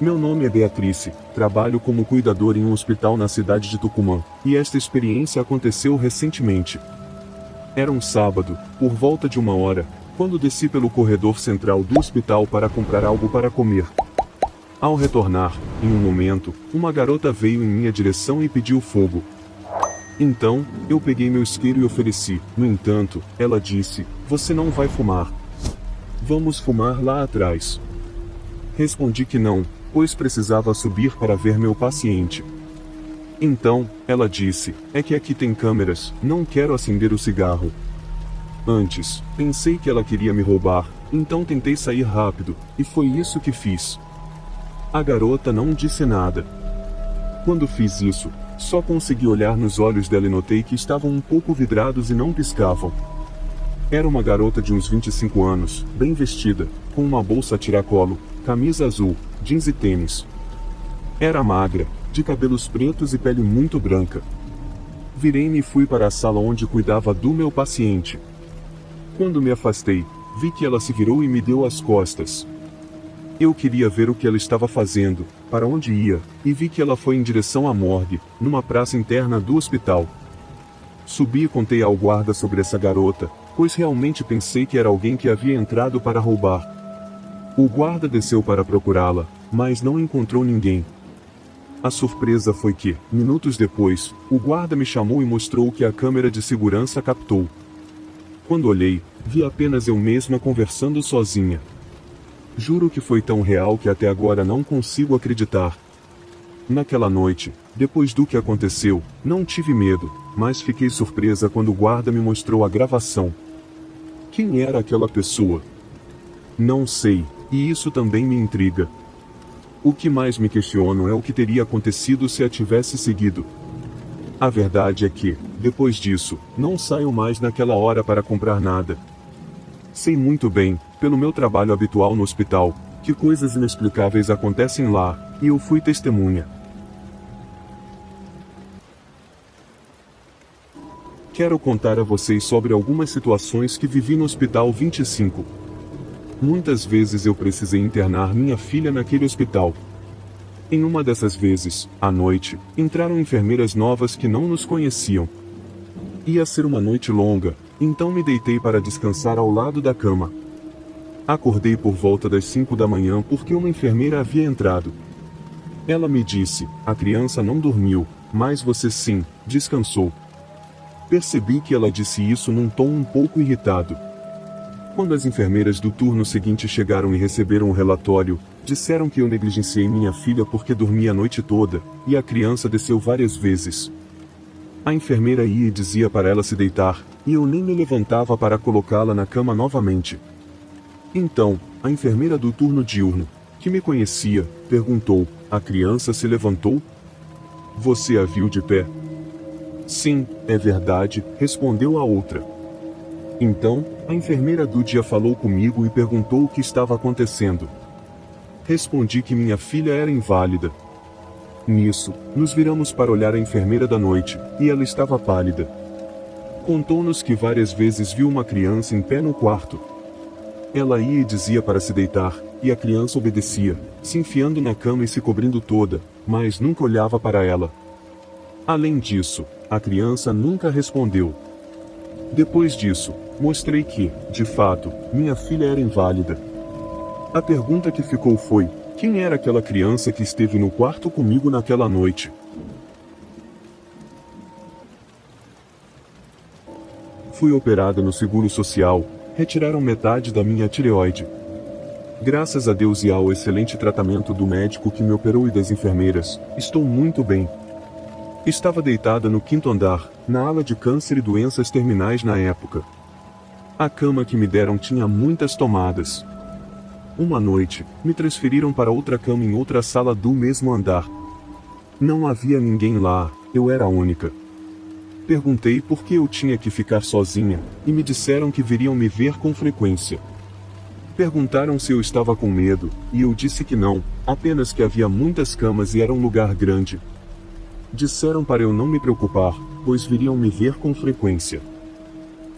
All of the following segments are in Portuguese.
Meu nome é Beatrice, trabalho como cuidador em um hospital na cidade de Tucumã, e esta experiência aconteceu recentemente. Era um sábado, por volta de 1 hora, quando desci pelo corredor central do hospital para comprar algo para comer. Ao retornar, em um momento, uma garota veio em minha direção e pediu fogo. Então, eu peguei meu isqueiro e ofereci. No entanto, ela disse: "Você não vai fumar. Vamos fumar lá atrás." Respondi que não, pois precisava subir para ver meu paciente. Então, ela disse: "É que aqui tem câmeras, não quero acender o cigarro." Antes, pensei que ela queria me roubar, então tentei sair rápido, e foi isso que fiz. A garota não disse nada. Quando fiz isso, só consegui olhar nos olhos dela e notei que estavam um pouco vidrados e não piscavam. Era uma garota de uns 25 anos, bem vestida, com uma bolsa a tiracolo, camisa azul, jeans e tênis. Era magra, de cabelos pretos e pele muito branca. Virei-me e fui para a sala onde cuidava do meu paciente. Quando me afastei, vi que ela se virou e me deu as costas. Eu queria ver o que ela estava fazendo, para onde ia, e vi que ela foi em direção à morgue, numa praça interna do hospital. Subi e contei ao guarda sobre essa garota, pois realmente pensei que era alguém que havia entrado para roubar. O guarda desceu para procurá-la, mas não encontrou ninguém. A surpresa foi que, minutos depois, o guarda me chamou e mostrou o que a câmera de segurança captou. Quando olhei, vi apenas eu mesma conversando sozinha. Juro que foi tão real que até agora não consigo acreditar. Naquela noite, depois do que aconteceu, não tive medo, mas fiquei surpresa quando o guarda me mostrou a gravação. Quem era aquela pessoa? Não sei, e isso também me intriga. O que mais me questiono é o que teria acontecido se a tivesse seguido. A verdade é que, depois disso, não saio mais naquela hora para comprar nada. Sei muito bem, pelo meu trabalho habitual no hospital, que coisas inexplicáveis acontecem lá, e eu fui testemunha. Quero contar a vocês sobre algumas situações que vivi no Hospital 25. Muitas vezes eu precisei internar minha filha naquele hospital. Em uma dessas vezes, à noite, entraram enfermeiras novas que não nos conheciam. Ia ser uma noite longa, então me deitei para descansar ao lado da cama. Acordei por volta das 5 da manhã porque uma enfermeira havia entrado. Ela me disse: "A criança não dormiu, mas você sim, descansou." Percebi que ela disse isso num tom um pouco irritado. Quando as enfermeiras do turno seguinte chegaram e receberam o relatório, disseram que eu negligenciei minha filha porque dormia a noite toda, e a criança desceu várias vezes. A enfermeira ia e dizia para ela se deitar, e eu nem me levantava para colocá-la na cama novamente. Então, a enfermeira do turno diurno, que me conhecia, perguntou: "A criança se levantou? Você a viu de pé?" "Sim, é verdade", respondeu a outra. Então, a enfermeira do dia falou comigo e perguntou o que estava acontecendo. Respondi que minha filha era inválida. Nisso, nos viramos para olhar a enfermeira da noite, e ela estava pálida. Contou-nos que várias vezes viu uma criança em pé no quarto. Ela ia e dizia para se deitar, e a criança obedecia, se enfiando na cama e se cobrindo toda, mas nunca olhava para ela. Além disso, a criança nunca respondeu. Depois disso, mostrei que, de fato, minha filha era inválida. A pergunta que ficou foi: quem era aquela criança que esteve no quarto comigo naquela noite? Fui operada no Seguro Social, retiraram metade da minha tireoide. Graças a Deus e ao excelente tratamento do médico que me operou e das enfermeiras, estou muito bem. Estava deitada no 5º andar, na ala de câncer e doenças terminais na época. A cama que me deram tinha muitas tomadas. Uma noite, me transferiram para outra cama em outra sala do mesmo andar. Não havia ninguém lá, eu era a única. Perguntei por que eu tinha que ficar sozinha, e me disseram que viriam me ver com frequência. Perguntaram se eu estava com medo, e eu disse que não, apenas que havia muitas camas e era um lugar grande. Disseram para eu não me preocupar, pois viriam me ver com frequência.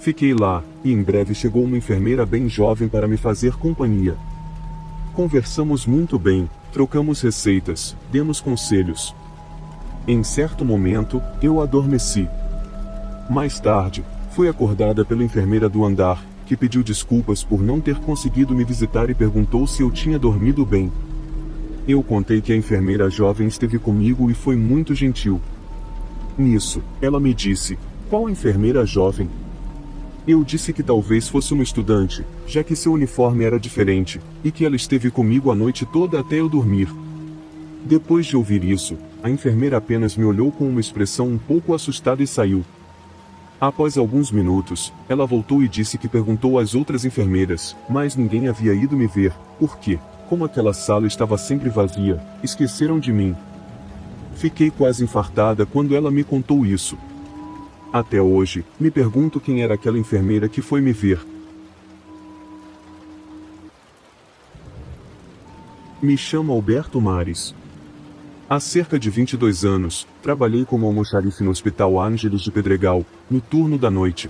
Fiquei lá, e em breve chegou uma enfermeira bem jovem para me fazer companhia. Conversamos muito bem, Trocamos receitas, demos conselhos. Em certo momento, eu adormeci. Mais tarde, fui acordada pela enfermeira do andar, que pediu desculpas por não ter conseguido me visitar e perguntou se eu tinha dormido bem. Eu contei que a enfermeira jovem esteve comigo e foi muito gentil. Nisso, ela me disse: "Qual enfermeira jovem?" Eu disse que talvez fosse uma estudante, já que seu uniforme era diferente, e que ela esteve comigo a noite toda até eu dormir. Depois de ouvir isso, a enfermeira apenas me olhou com uma expressão um pouco assustada e saiu. Após alguns minutos, ela voltou e disse que perguntou às outras enfermeiras, mas ninguém havia ido me ver, porque, como aquela sala estava sempre vazia, esqueceram de mim. Fiquei quase infartada quando ela me contou isso. Até hoje, me pergunto quem era aquela enfermeira que foi me ver. Me chamo Alberto Mares. Há cerca de 22 anos, trabalhei como almoxarife no Hospital Ângelos de Pedregal, no turno da noite.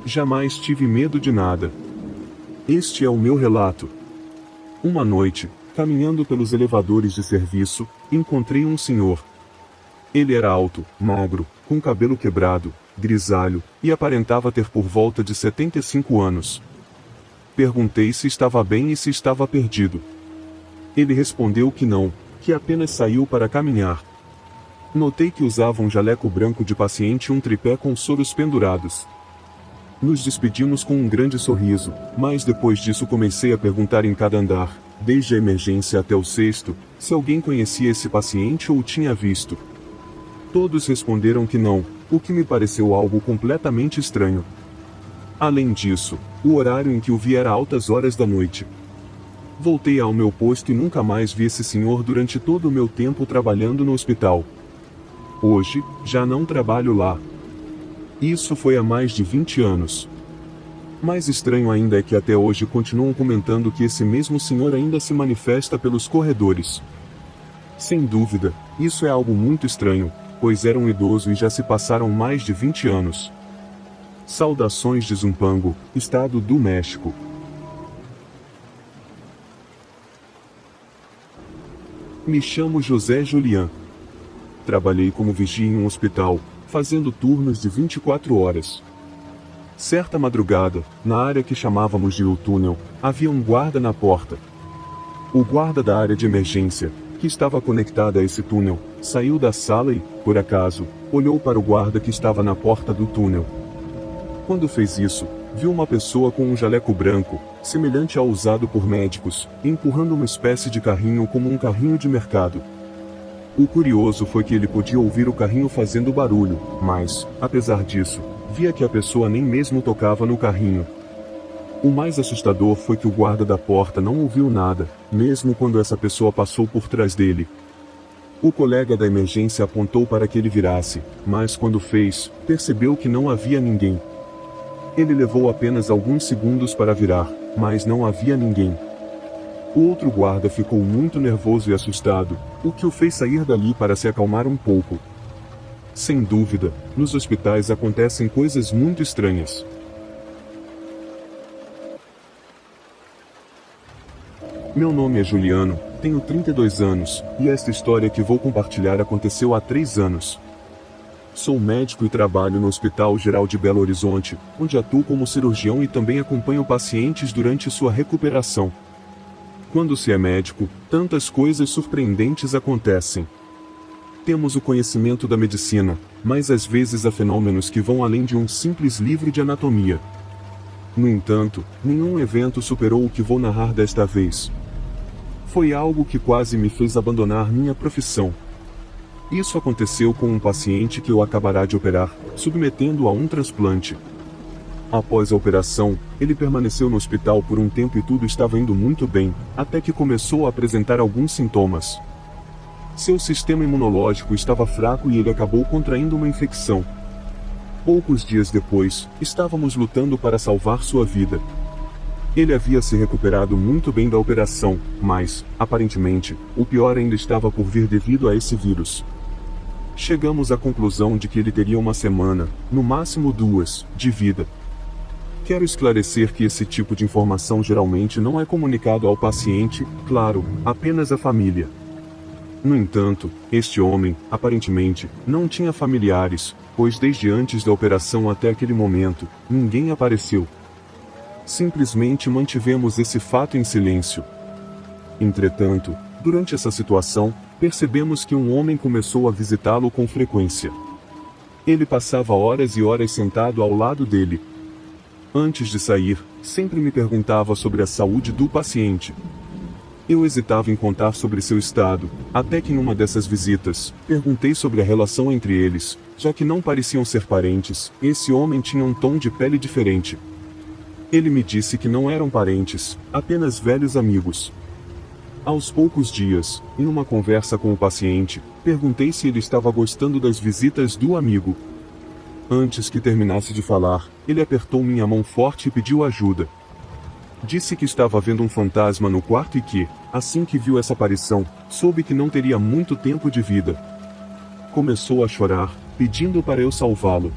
Jamais tive medo de nada. Este é o meu relato. Uma noite, caminhando pelos elevadores de serviço, encontrei um senhor. Ele era alto, magro, com cabelo quebrado, grisalho, e aparentava ter por volta de 75 anos. Perguntei se estava bem e se estava perdido. Ele respondeu que não, que apenas saiu para caminhar. Notei que usava um jaleco branco de paciente e um tripé com soros pendurados. Nos despedimos com um grande sorriso, mas depois disso comecei a perguntar em cada andar, desde a emergência até o sexto, se alguém conhecia esse paciente ou o tinha visto. Todos responderam que não, o que me pareceu algo completamente estranho. Além disso, o horário em que o vi era altas horas da noite. Voltei ao meu posto e nunca mais vi esse senhor durante todo o meu tempo trabalhando no hospital. Hoje, já não trabalho lá. Isso foi há mais de 20 anos. Mais estranho ainda é que até hoje continuam comentando que esse mesmo senhor ainda se manifesta pelos corredores. Sem dúvida, isso é algo muito estranho, pois era um idoso e já se passaram mais de 20 anos. Saudações de Zumpango, Estado do México. Me chamo José Julián. Trabalhei como vigia em um hospital, fazendo turnos de 24 horas. Certa madrugada, na área que chamávamos de o túnel, havia um guarda na porta. O guarda da área de emergência, que estava conectada a esse túnel, saiu da sala e, por acaso, olhou para o guarda que estava na porta do túnel. Quando fez isso, viu uma pessoa com um jaleco branco, semelhante ao usado por médicos, empurrando uma espécie de carrinho como um carrinho de mercado. O curioso foi que ele podia ouvir o carrinho fazendo barulho, mas, apesar disso, via que a pessoa nem mesmo tocava no carrinho. O mais assustador foi que o guarda da porta não ouviu nada, mesmo quando essa pessoa passou por trás dele. O colega da emergência apontou para que ele virasse, mas quando fez, percebeu que não havia ninguém. Ele levou apenas alguns segundos para virar, mas não havia ninguém. O outro guarda ficou muito nervoso e assustado, o que o fez sair dali para se acalmar um pouco. Sem dúvida, nos hospitais acontecem coisas muito estranhas. Meu nome é Juliano, tenho 32 anos, e esta história que vou compartilhar aconteceu há 3 anos. Sou médico e trabalho no Hospital Geral de Belo Horizonte, onde atuo como cirurgião e também acompanho pacientes durante sua recuperação. Quando se é médico, tantas coisas surpreendentes acontecem. Temos o conhecimento da medicina, mas às vezes há fenômenos que vão além de um simples livro de anatomia. No entanto, nenhum evento superou o que vou narrar desta vez. Foi algo que quase me fez abandonar minha profissão. Isso aconteceu com um paciente que eu acabará de operar, submetendo-o a um transplante. Após a operação, ele permaneceu no hospital por um tempo e tudo estava indo muito bem, até que começou a apresentar alguns sintomas. Seu sistema imunológico estava fraco e ele acabou contraindo uma infecção. Poucos dias depois, estávamos lutando para salvar sua vida. Ele havia se recuperado muito bem da operação, mas, aparentemente, o pior ainda estava por vir devido a esse vírus. Chegamos à conclusão de que ele teria uma semana, no máximo 2, de vida. Quero esclarecer que esse tipo de informação geralmente não é comunicado ao paciente, claro, apenas à família. No entanto, este homem, aparentemente, não tinha familiares, pois desde antes da operação até aquele momento, ninguém apareceu. Simplesmente mantivemos esse fato em silêncio. Entretanto, durante essa situação, percebemos que um homem começou a visitá-lo com frequência. Ele passava horas e horas sentado ao lado dele. Antes de sair, sempre me perguntava sobre a saúde do paciente. Eu hesitava em contar sobre seu estado, até que em uma dessas visitas, perguntei sobre a relação entre eles, já que não pareciam ser parentes. Esse homem tinha um tom de pele diferente. Ele me disse que não eram parentes, apenas velhos amigos. Aos poucos dias, em uma conversa com o paciente, perguntei se ele estava gostando das visitas do amigo. Antes que terminasse de falar, ele apertou minha mão forte e pediu ajuda. Disse que estava vendo um fantasma no quarto e que, assim que viu essa aparição, soube que não teria muito tempo de vida. Começou a chorar, pedindo para eu salvá-lo.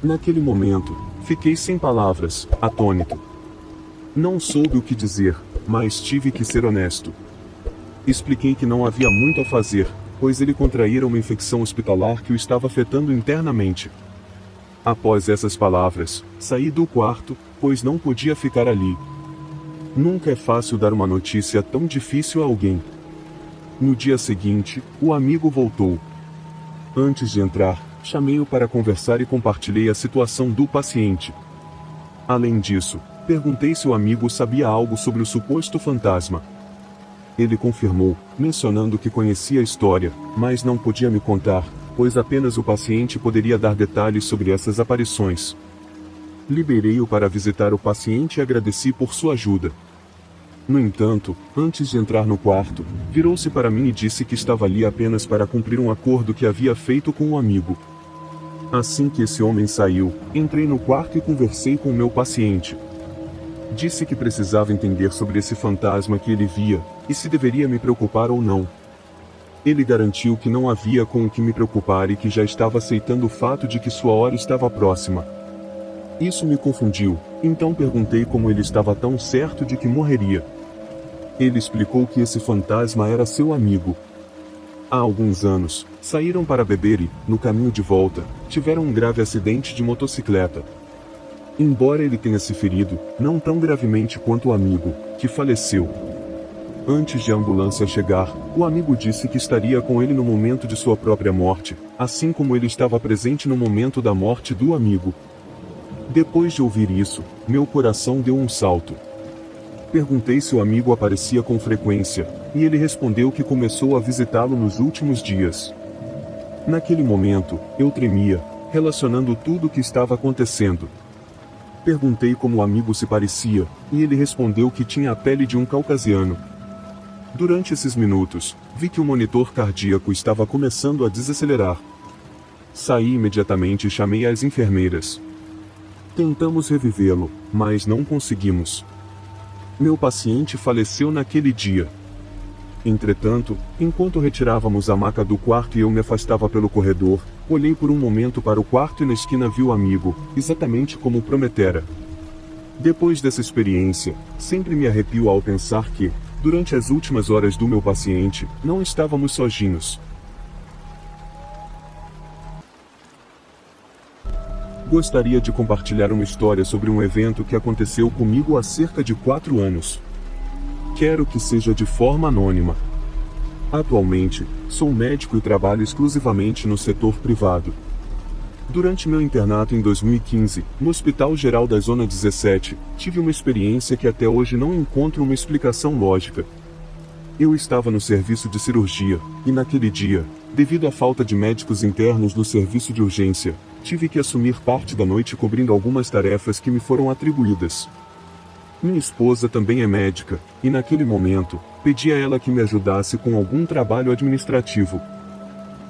Naquele momento, fiquei sem palavras, atônito. Não soube o que dizer, mas tive que ser honesto. Expliquei que não havia muito a fazer, pois ele contraíra uma infecção hospitalar que o estava afetando internamente. Após essas palavras, saí do quarto, pois não podia ficar ali. Nunca é fácil dar uma notícia tão difícil a alguém. No dia seguinte, o amigo voltou. Antes de entrar, chamei-o para conversar e compartilhei a situação do paciente. Além disso, perguntei se o amigo sabia algo sobre o suposto fantasma. Ele confirmou, mencionando que conhecia a história, mas não podia me contar, pois apenas o paciente poderia dar detalhes sobre essas aparições. Liberei-o para visitar o paciente e agradeci por sua ajuda. No entanto, antes de entrar no quarto, virou-se para mim e disse que estava ali apenas para cumprir um acordo que havia feito com um amigo. Assim que esse homem saiu, entrei no quarto e conversei com o meu paciente. Disse que precisava entender sobre esse fantasma que ele via, e se deveria me preocupar ou não. Ele garantiu que não havia com o que me preocupar e que já estava aceitando o fato de que sua hora estava próxima. Isso me confundiu, então perguntei como ele estava tão certo de que morreria. Ele explicou que esse fantasma era seu amigo. Há alguns anos, saíram para beber e, no caminho de volta, tiveram um grave acidente de motocicleta. Embora ele tenha se ferido, não tão gravemente quanto o amigo, que faleceu. Antes de a ambulância chegar, o amigo disse que estaria com ele no momento de sua própria morte, assim como ele estava presente no momento da morte do amigo. Depois de ouvir isso, meu coração deu um salto. Perguntei se o amigo aparecia com frequência, e ele respondeu que começou a visitá-lo nos últimos dias. Naquele momento, eu tremia, relacionando tudo o que estava acontecendo. Perguntei como o amigo se parecia, e ele respondeu que tinha a pele de um caucasiano. Durante esses minutos, vi que o monitor cardíaco estava começando a desacelerar. Saí imediatamente e chamei as enfermeiras. Tentamos revivê-lo, mas não conseguimos. Meu paciente faleceu naquele dia. Entretanto, enquanto retirávamos a maca do quarto e eu me afastava pelo corredor, olhei por um momento para o quarto e na esquina vi o amigo, exatamente como prometera. Depois dessa experiência, sempre me arrepio ao pensar que, durante as últimas horas do meu paciente, não estávamos sozinhos. Gostaria de compartilhar uma história sobre um evento que aconteceu comigo há cerca de 4 anos. Quero que seja de forma anônima. Atualmente, sou médico e trabalho exclusivamente no setor privado. Durante meu internato em 2015, no Hospital Geral da Zona 17, tive uma experiência que até hoje não encontro uma explicação lógica. Eu estava no serviço de cirurgia, e naquele dia, devido à falta de médicos internos no serviço de urgência, tive que assumir parte da noite cobrindo algumas tarefas que me foram atribuídas. Minha esposa também é médica, e naquele momento, pedi a ela que me ajudasse com algum trabalho administrativo.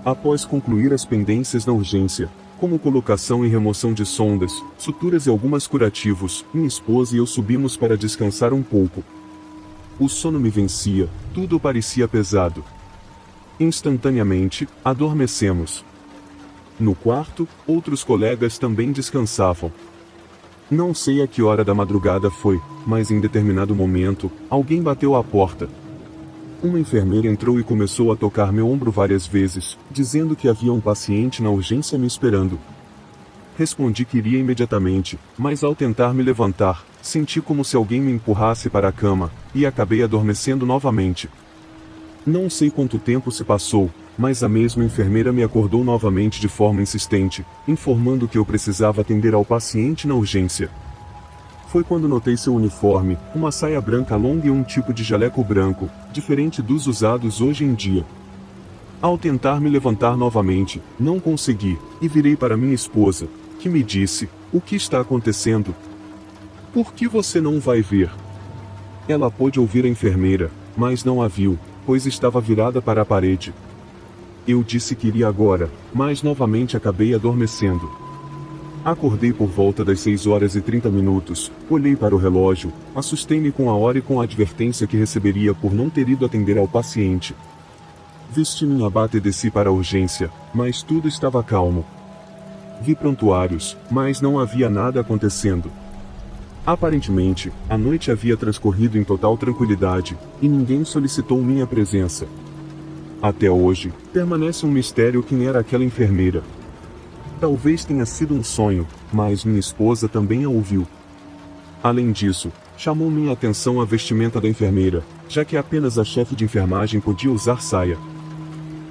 Após concluir as pendências na urgência, como colocação e remoção de sondas, suturas e algumas curativos, minha esposa e eu subimos para descansar um pouco. O sono me vencia, tudo parecia pesado. Instantaneamente, adormecemos. No quarto, outros colegas também descansavam. Não sei a que hora da madrugada foi, mas em determinado momento, alguém bateu à porta. Uma enfermeira entrou e começou a tocar meu ombro várias vezes, dizendo que havia um paciente na urgência me esperando. Respondi que iria imediatamente, mas ao tentar me levantar, senti como se alguém me empurrasse para a cama, e acabei adormecendo novamente. Não sei quanto tempo se passou, mas a mesma enfermeira me acordou novamente de forma insistente, informando que eu precisava atender ao paciente na urgência. Foi quando notei seu uniforme, uma saia branca longa e um tipo de jaleco branco, diferente dos usados hoje em dia. Ao tentar me levantar novamente, não consegui, e virei para minha esposa, que me disse: "O que está acontecendo? Por que você não vai ver?" Ela pôde ouvir a enfermeira, mas não a viu, pois estava virada para a parede. Eu disse que iria agora, mas novamente acabei adormecendo. Acordei por volta das 6h30, olhei para o relógio, assustei-me com a hora e com a advertência que receberia por não ter ido atender ao paciente. Vesti minha bata e desci para a urgência, mas tudo estava calmo. Vi prontuários, mas não havia nada acontecendo. Aparentemente, a noite havia transcorrido em total tranquilidade, e ninguém solicitou minha presença. Até hoje, permanece um mistério quem era aquela enfermeira. Talvez tenha sido um sonho, mas minha esposa também a ouviu. Além disso, chamou minha atenção a vestimenta da enfermeira, já que apenas a chefe de enfermagem podia usar saia.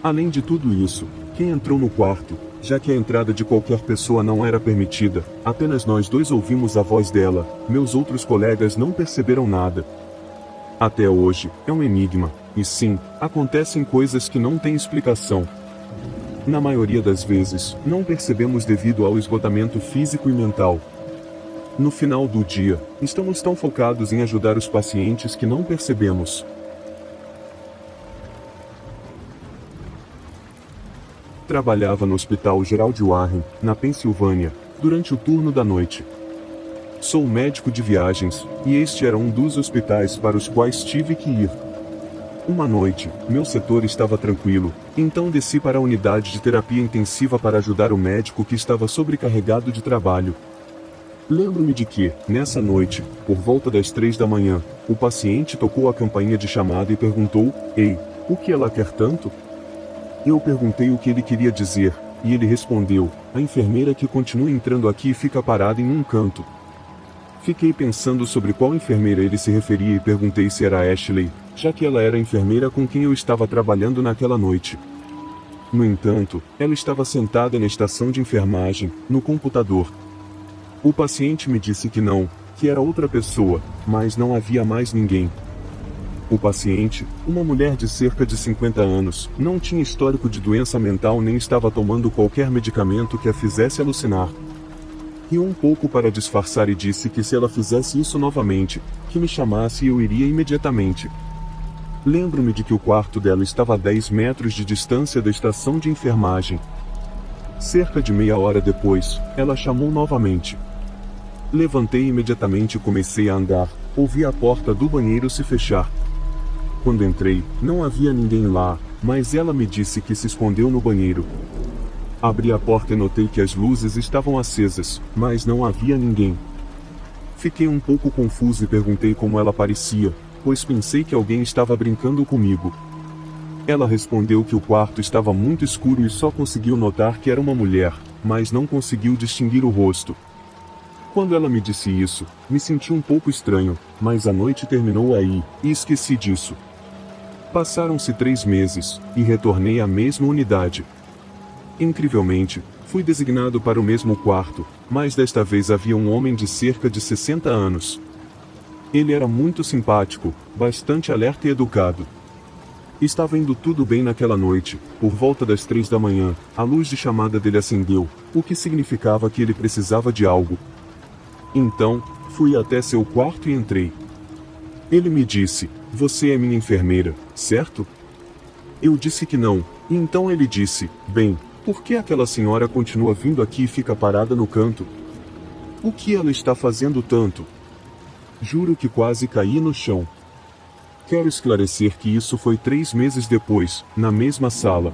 Além de tudo isso, quem entrou no quarto, já que a entrada de qualquer pessoa não era permitida, apenas nós dois ouvimos a voz dela, meus outros colegas não perceberam nada. Até hoje, é um enigma, e sim, acontecem coisas que não têm explicação. Na maioria das vezes, não percebemos devido ao esgotamento físico e mental. No final do dia, estamos tão focados em ajudar os pacientes que não percebemos. Trabalhava no Hospital Geral de Warren, na Pensilvânia, durante o turno da noite. Sou médico de viagens, e este era um dos hospitais para os quais tive que ir. Uma noite, meu setor estava tranquilo, então desci para a unidade de terapia intensiva para ajudar o médico que estava sobrecarregado de trabalho. Lembro-me de que, nessa noite, por volta das 3 da manhã, o paciente tocou a campainha de chamada e perguntou: "Ei, o que ela quer tanto?" Eu perguntei o que ele queria dizer, e ele respondeu: "A enfermeira que continua entrando aqui fica parada em um canto." Fiquei pensando sobre qual enfermeira ele se referia e perguntei se era Ashley, já que ela era a enfermeira com quem eu estava trabalhando naquela noite. No entanto, ela estava sentada na estação de enfermagem, no computador. O paciente me disse que não, que era outra pessoa, mas não havia mais ninguém. O paciente, uma mulher de cerca de 50 anos, não tinha histórico de doença mental nem estava tomando qualquer medicamento que a fizesse alucinar. Riu um pouco para disfarçar e disse que se ela fizesse isso novamente, que me chamasse e eu iria imediatamente. Lembro-me de que o quarto dela estava a 10 metros de distância da estação de enfermagem. Cerca de meia hora depois, ela chamou novamente. Levantei imediatamente e comecei a andar, ouvi a porta do banheiro se fechar. Quando entrei, não havia ninguém lá, mas ela me disse que se escondeu no banheiro. Abri a porta e notei que as luzes estavam acesas, mas não havia ninguém. Fiquei um pouco confuso e perguntei como ela parecia, pois pensei que alguém estava brincando comigo. Ela respondeu que o quarto estava muito escuro e só conseguiu notar que era uma mulher, mas não conseguiu distinguir o rosto. Quando ela me disse isso, me senti um pouco estranho, mas a noite terminou aí, e esqueci disso. Passaram-se 3 meses, e retornei à mesma unidade. Incrivelmente, fui designado para o mesmo quarto, mas desta vez havia um homem de cerca de 60 anos. Ele era muito simpático, bastante alerta e educado. Estava indo tudo bem naquela noite. Por volta das 3 da manhã, a luz de chamada dele acendeu, o que significava que ele precisava de algo. Então, fui até seu quarto e entrei. Ele me disse: "Você é minha enfermeira, certo?" Eu disse que não, e então ele disse: "Bem, por que aquela senhora continua vindo aqui e fica parada no canto? O que ela está fazendo tanto?" Juro que quase caí no chão. Quero esclarecer que isso foi 3 meses depois, na mesma sala.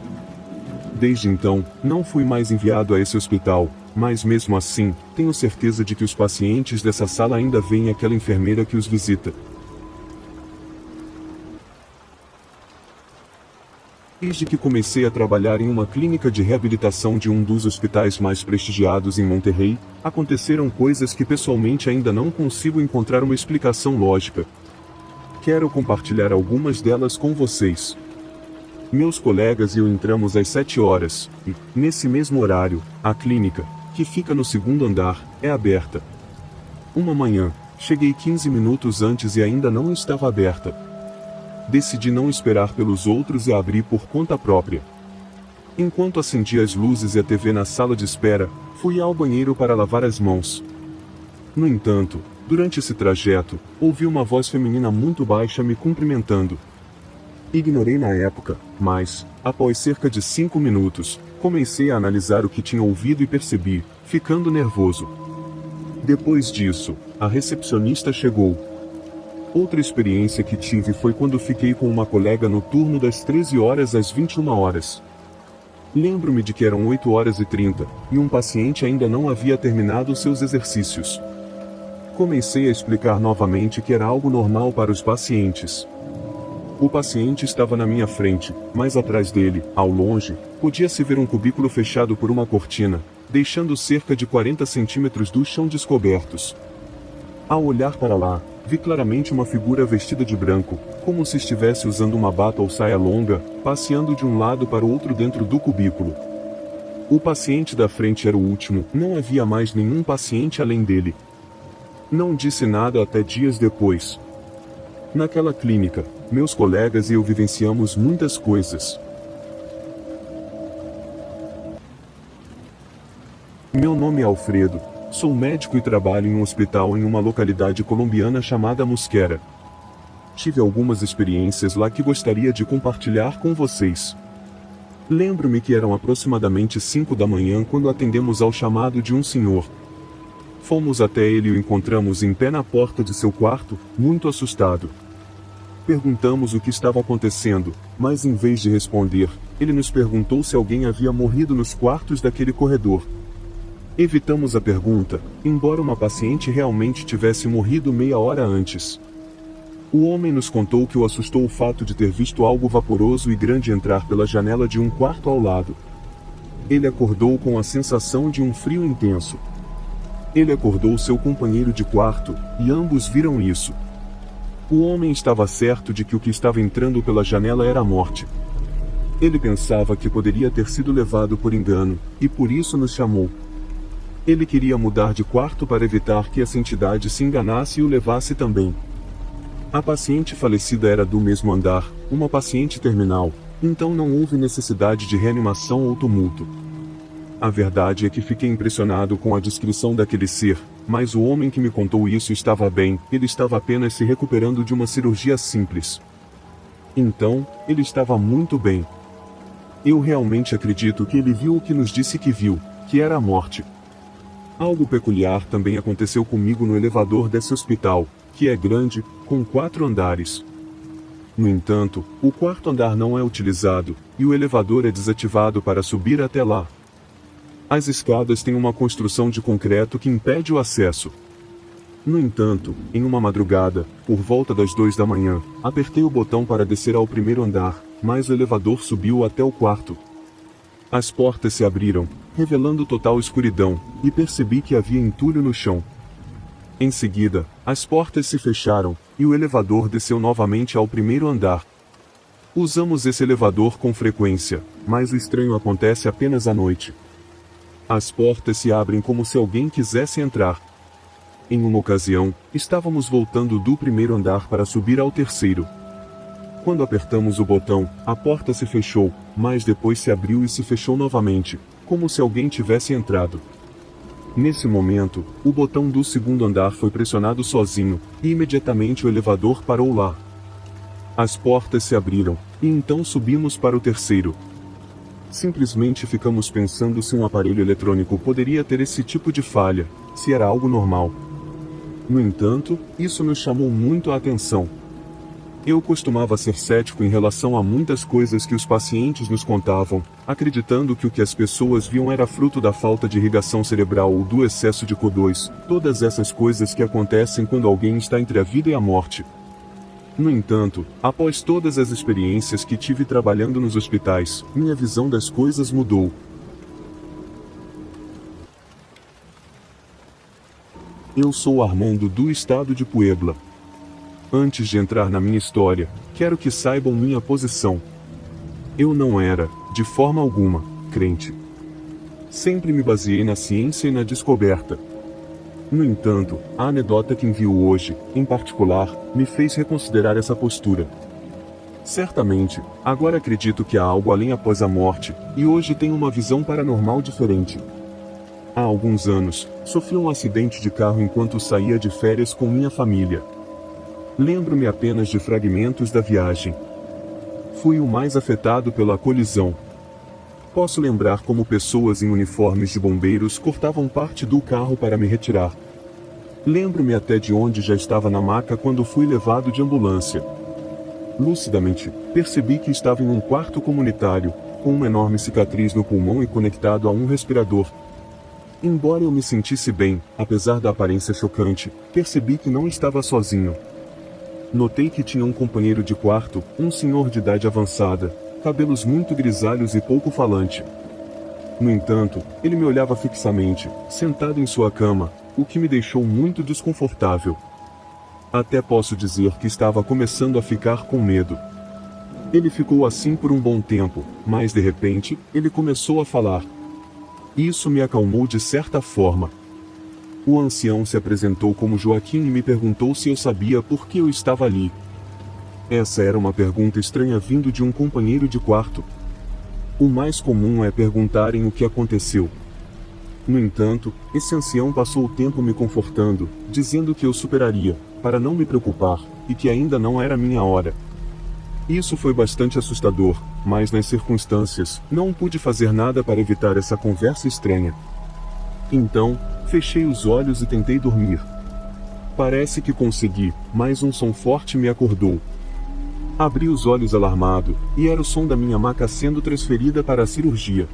Desde então, não fui mais enviado a esse hospital, mas mesmo assim, tenho certeza de que os pacientes dessa sala ainda veem aquela enfermeira que os visita. Desde que comecei a trabalhar em uma clínica de reabilitação de um dos hospitais mais prestigiados em Monterrey, aconteceram coisas que pessoalmente ainda não consigo encontrar uma explicação lógica. Quero compartilhar algumas delas com vocês. Meus colegas e eu entramos às 7 horas, e, nesse mesmo horário, a clínica, que fica no segundo andar, é aberta. Uma manhã, cheguei 15 minutos antes e ainda não estava aberta. Decidi não esperar pelos outros e abri por conta própria. Enquanto acendia as luzes e a TV na sala de espera, fui ao banheiro para lavar as mãos. No entanto, durante esse trajeto, ouvi uma voz feminina muito baixa me cumprimentando. Ignorei na época, mas, após cerca de 5 minutos, comecei a analisar o que tinha ouvido e percebi, ficando nervoso. Depois disso, a recepcionista chegou. Outra experiência que tive foi quando fiquei com uma colega no turno das 13 horas às 21 horas. Lembro-me de que eram 8h30, e um paciente ainda não havia terminado seus exercícios. Comecei a explicar novamente que era algo normal para os pacientes. O paciente estava na minha frente, mas atrás dele, ao longe, podia-se ver um cubículo fechado por uma cortina, deixando cerca de 40 centímetros do chão descobertos. Ao olhar para lá, vi claramente uma figura vestida de branco, como se estivesse usando uma bata ou saia longa, passeando de um lado para o outro dentro do cubículo. O paciente da frente era o último, não havia mais nenhum paciente além dele. Não disse nada até dias depois. Naquela clínica, meus colegas e eu vivenciamos muitas coisas. Meu nome é Alfredo. Sou médico e trabalho em um hospital em uma localidade colombiana chamada Mosquera. Tive algumas experiências lá que gostaria de compartilhar com vocês. Lembro-me que eram aproximadamente 5 da manhã quando atendemos ao chamado de um senhor. Fomos até ele e o encontramos em pé na porta de seu quarto, muito assustado. Perguntamos o que estava acontecendo, mas em vez de responder, ele nos perguntou se alguém havia morrido nos quartos daquele corredor. Evitamos a pergunta, embora uma paciente realmente tivesse morrido meia hora antes. O homem nos contou que o assustou o fato de ter visto algo vaporoso e grande entrar pela janela de um quarto ao lado. Ele acordou com a sensação de um frio intenso. Ele acordou seu companheiro de quarto, e ambos viram isso. O homem estava certo de que o que estava entrando pela janela era a morte. Ele pensava que poderia ter sido levado por engano, e por isso nos chamou. Ele queria mudar de quarto para evitar que essa entidade se enganasse e o levasse também. A paciente falecida era do mesmo andar, uma paciente terminal, então não houve necessidade de reanimação ou tumulto. A verdade é que fiquei impressionado com a descrição daquele ser, mas o homem que me contou isso estava bem, ele estava apenas se recuperando de uma cirurgia simples. Então, ele estava muito bem. Eu realmente acredito que ele viu o que nos disse que viu, que era a morte. Algo peculiar também aconteceu comigo no elevador desse hospital, que é grande, com 4 andares. No entanto, o quarto andar não é utilizado, e o elevador é desativado para subir até lá. As escadas têm uma construção de concreto que impede o acesso. No entanto, em uma madrugada, por volta das 2 da manhã, apertei o botão para descer ao primeiro andar, mas o elevador subiu até o quarto. As portas se abriram, revelando total escuridão, e percebi que havia entulho no chão. Em seguida, as portas se fecharam, e o elevador desceu novamente ao primeiro andar. Usamos esse elevador com frequência, mas o estranho acontece apenas à noite. As portas se abrem como se alguém quisesse entrar. Em uma ocasião, estávamos voltando do primeiro andar para subir ao terceiro. Quando apertamos o botão, a porta se fechou, mas depois se abriu e se fechou novamente, como se alguém tivesse entrado. Nesse momento, o botão do segundo andar foi pressionado sozinho, e imediatamente o elevador parou lá. As portas se abriram, e então subimos para o terceiro. Simplesmente ficamos pensando se um aparelho eletrônico poderia ter esse tipo de falha, se era algo normal. No entanto, isso nos chamou muito a atenção. Eu costumava ser cético em relação a muitas coisas que os pacientes nos contavam, acreditando que o que as pessoas viam era fruto da falta de irrigação cerebral ou do excesso de Q2, todas essas coisas que acontecem quando alguém está entre a vida e a morte. No entanto, após todas as experiências que tive trabalhando nos hospitais, minha visão das coisas mudou. Eu sou Armando do estado de Puebla. Antes de entrar na minha história, quero que saibam minha posição. Eu não era, de forma alguma, crente. Sempre me baseei na ciência e na descoberta. No entanto, a anedota que envio hoje, em particular, me fez reconsiderar essa postura. Certamente, agora acredito que há algo além após a morte, e hoje tenho uma visão paranormal diferente. Há alguns anos, sofri um acidente de carro enquanto saía de férias com minha família. Lembro-me apenas de fragmentos da viagem. Fui o mais afetado pela colisão. Posso lembrar como pessoas em uniformes de bombeiros cortavam parte do carro para me retirar. Lembro-me até de onde já estava na maca quando fui levado de ambulância. Lucidamente, percebi que estava em um quarto comunitário, com uma enorme cicatriz no pulmão e conectado a um respirador. Embora eu me sentisse bem, apesar da aparência chocante, percebi que não estava sozinho. Notei que tinha um companheiro de quarto, um senhor de idade avançada, cabelos muito grisalhos e pouco falante. No entanto, ele me olhava fixamente, sentado em sua cama, o que me deixou muito desconfortável. Até posso dizer que estava começando a ficar com medo. Ele ficou assim por um bom tempo, mas de repente, ele começou a falar. Isso me acalmou de certa forma. O ancião se apresentou como Joaquim e me perguntou se eu sabia por que eu estava ali. Essa era uma pergunta estranha vindo de um companheiro de quarto. O mais comum é perguntarem o que aconteceu. No entanto, esse ancião passou o tempo me confortando, dizendo que eu superaria, para não me preocupar, e que ainda não era minha hora. Isso foi bastante assustador, mas nas circunstâncias, não pude fazer nada para evitar essa conversa estranha. Então, fechei os olhos e tentei dormir. Parece que consegui, mas um som forte me acordou. Abri os olhos alarmado, e era o som da minha maca sendo transferida para a cirurgia.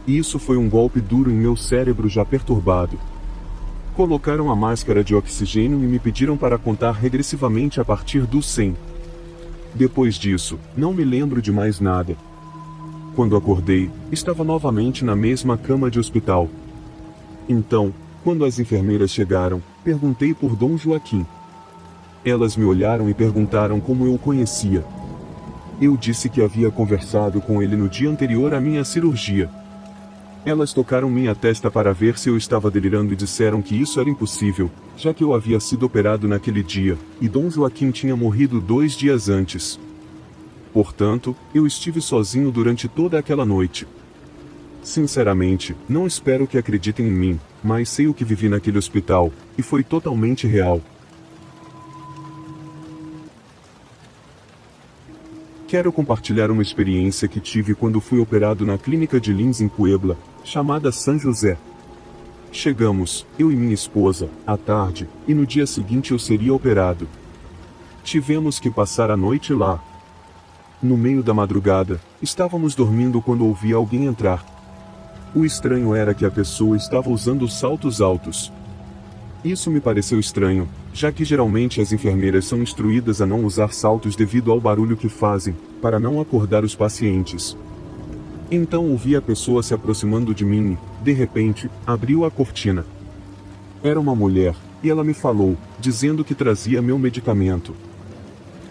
Isso foi um golpe duro em meu cérebro já perturbado. Colocaram a máscara de oxigênio e me pediram para contar regressivamente a partir do 100. Depois disso, não me lembro de mais nada. Quando acordei, estava novamente na mesma cama de hospital. Então, quando as enfermeiras chegaram, perguntei por Dom Joaquim. Elas me olharam e perguntaram como eu o conhecia. Eu disse que havia conversado com ele no dia anterior à minha cirurgia. Elas tocaram minha testa para ver se eu estava delirando e disseram que isso era impossível, já que eu havia sido operado naquele dia, e Dom Joaquim tinha morrido 2 dias antes. Portanto, eu estive sozinho durante toda aquela noite. Sinceramente, não espero que acreditem em mim, mas sei o que vivi naquele hospital, e foi totalmente real. Quero compartilhar uma experiência que tive quando fui operado na clínica de Lins em Puebla, chamada San José. Chegamos, eu e minha esposa, à tarde, e no dia seguinte eu seria operado. Tivemos que passar a noite lá. No meio da madrugada, estávamos dormindo quando ouvi alguém entrar. O estranho era que a pessoa estava usando saltos altos. Isso me pareceu estranho, já que geralmente as enfermeiras são instruídas a não usar saltos devido ao barulho que fazem, para não acordar os pacientes. Então ouvi a pessoa se aproximando de mim e, de repente, abriu a cortina. Era uma mulher, e ela me falou, dizendo que trazia meu medicamento.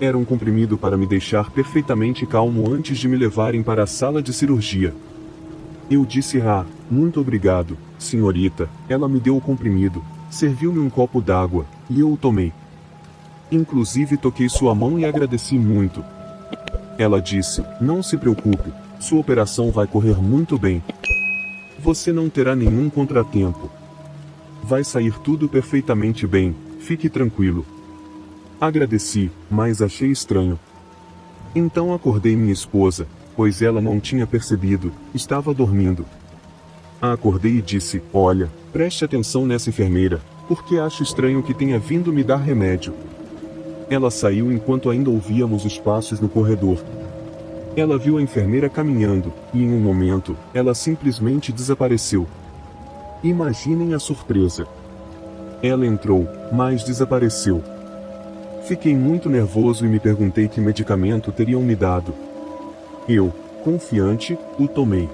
Era um comprimido para me deixar perfeitamente calmo antes de me levarem para a sala de cirurgia. Eu disse muito obrigado, senhorita. Ela me deu o comprimido, serviu-me um copo d'água, e eu o tomei. Inclusive toquei sua mão e agradeci muito. Ela disse, não se preocupe, sua operação vai correr muito bem. Você não terá nenhum contratempo. Vai sair tudo perfeitamente bem, fique tranquilo. Agradeci, mas achei estranho. Então acordei minha esposa, pois ela não tinha percebido, estava dormindo. A acordei e disse, olha, preste atenção nessa enfermeira, porque acho estranho que tenha vindo me dar remédio. Ela saiu enquanto ainda ouvíamos os passos no corredor. Ela viu a enfermeira caminhando, e em um momento, ela simplesmente desapareceu. Imaginem a surpresa. Ela entrou, mas desapareceu. Fiquei muito nervoso e me perguntei que medicamento teriam me dado. Eu, confiante, o tomei.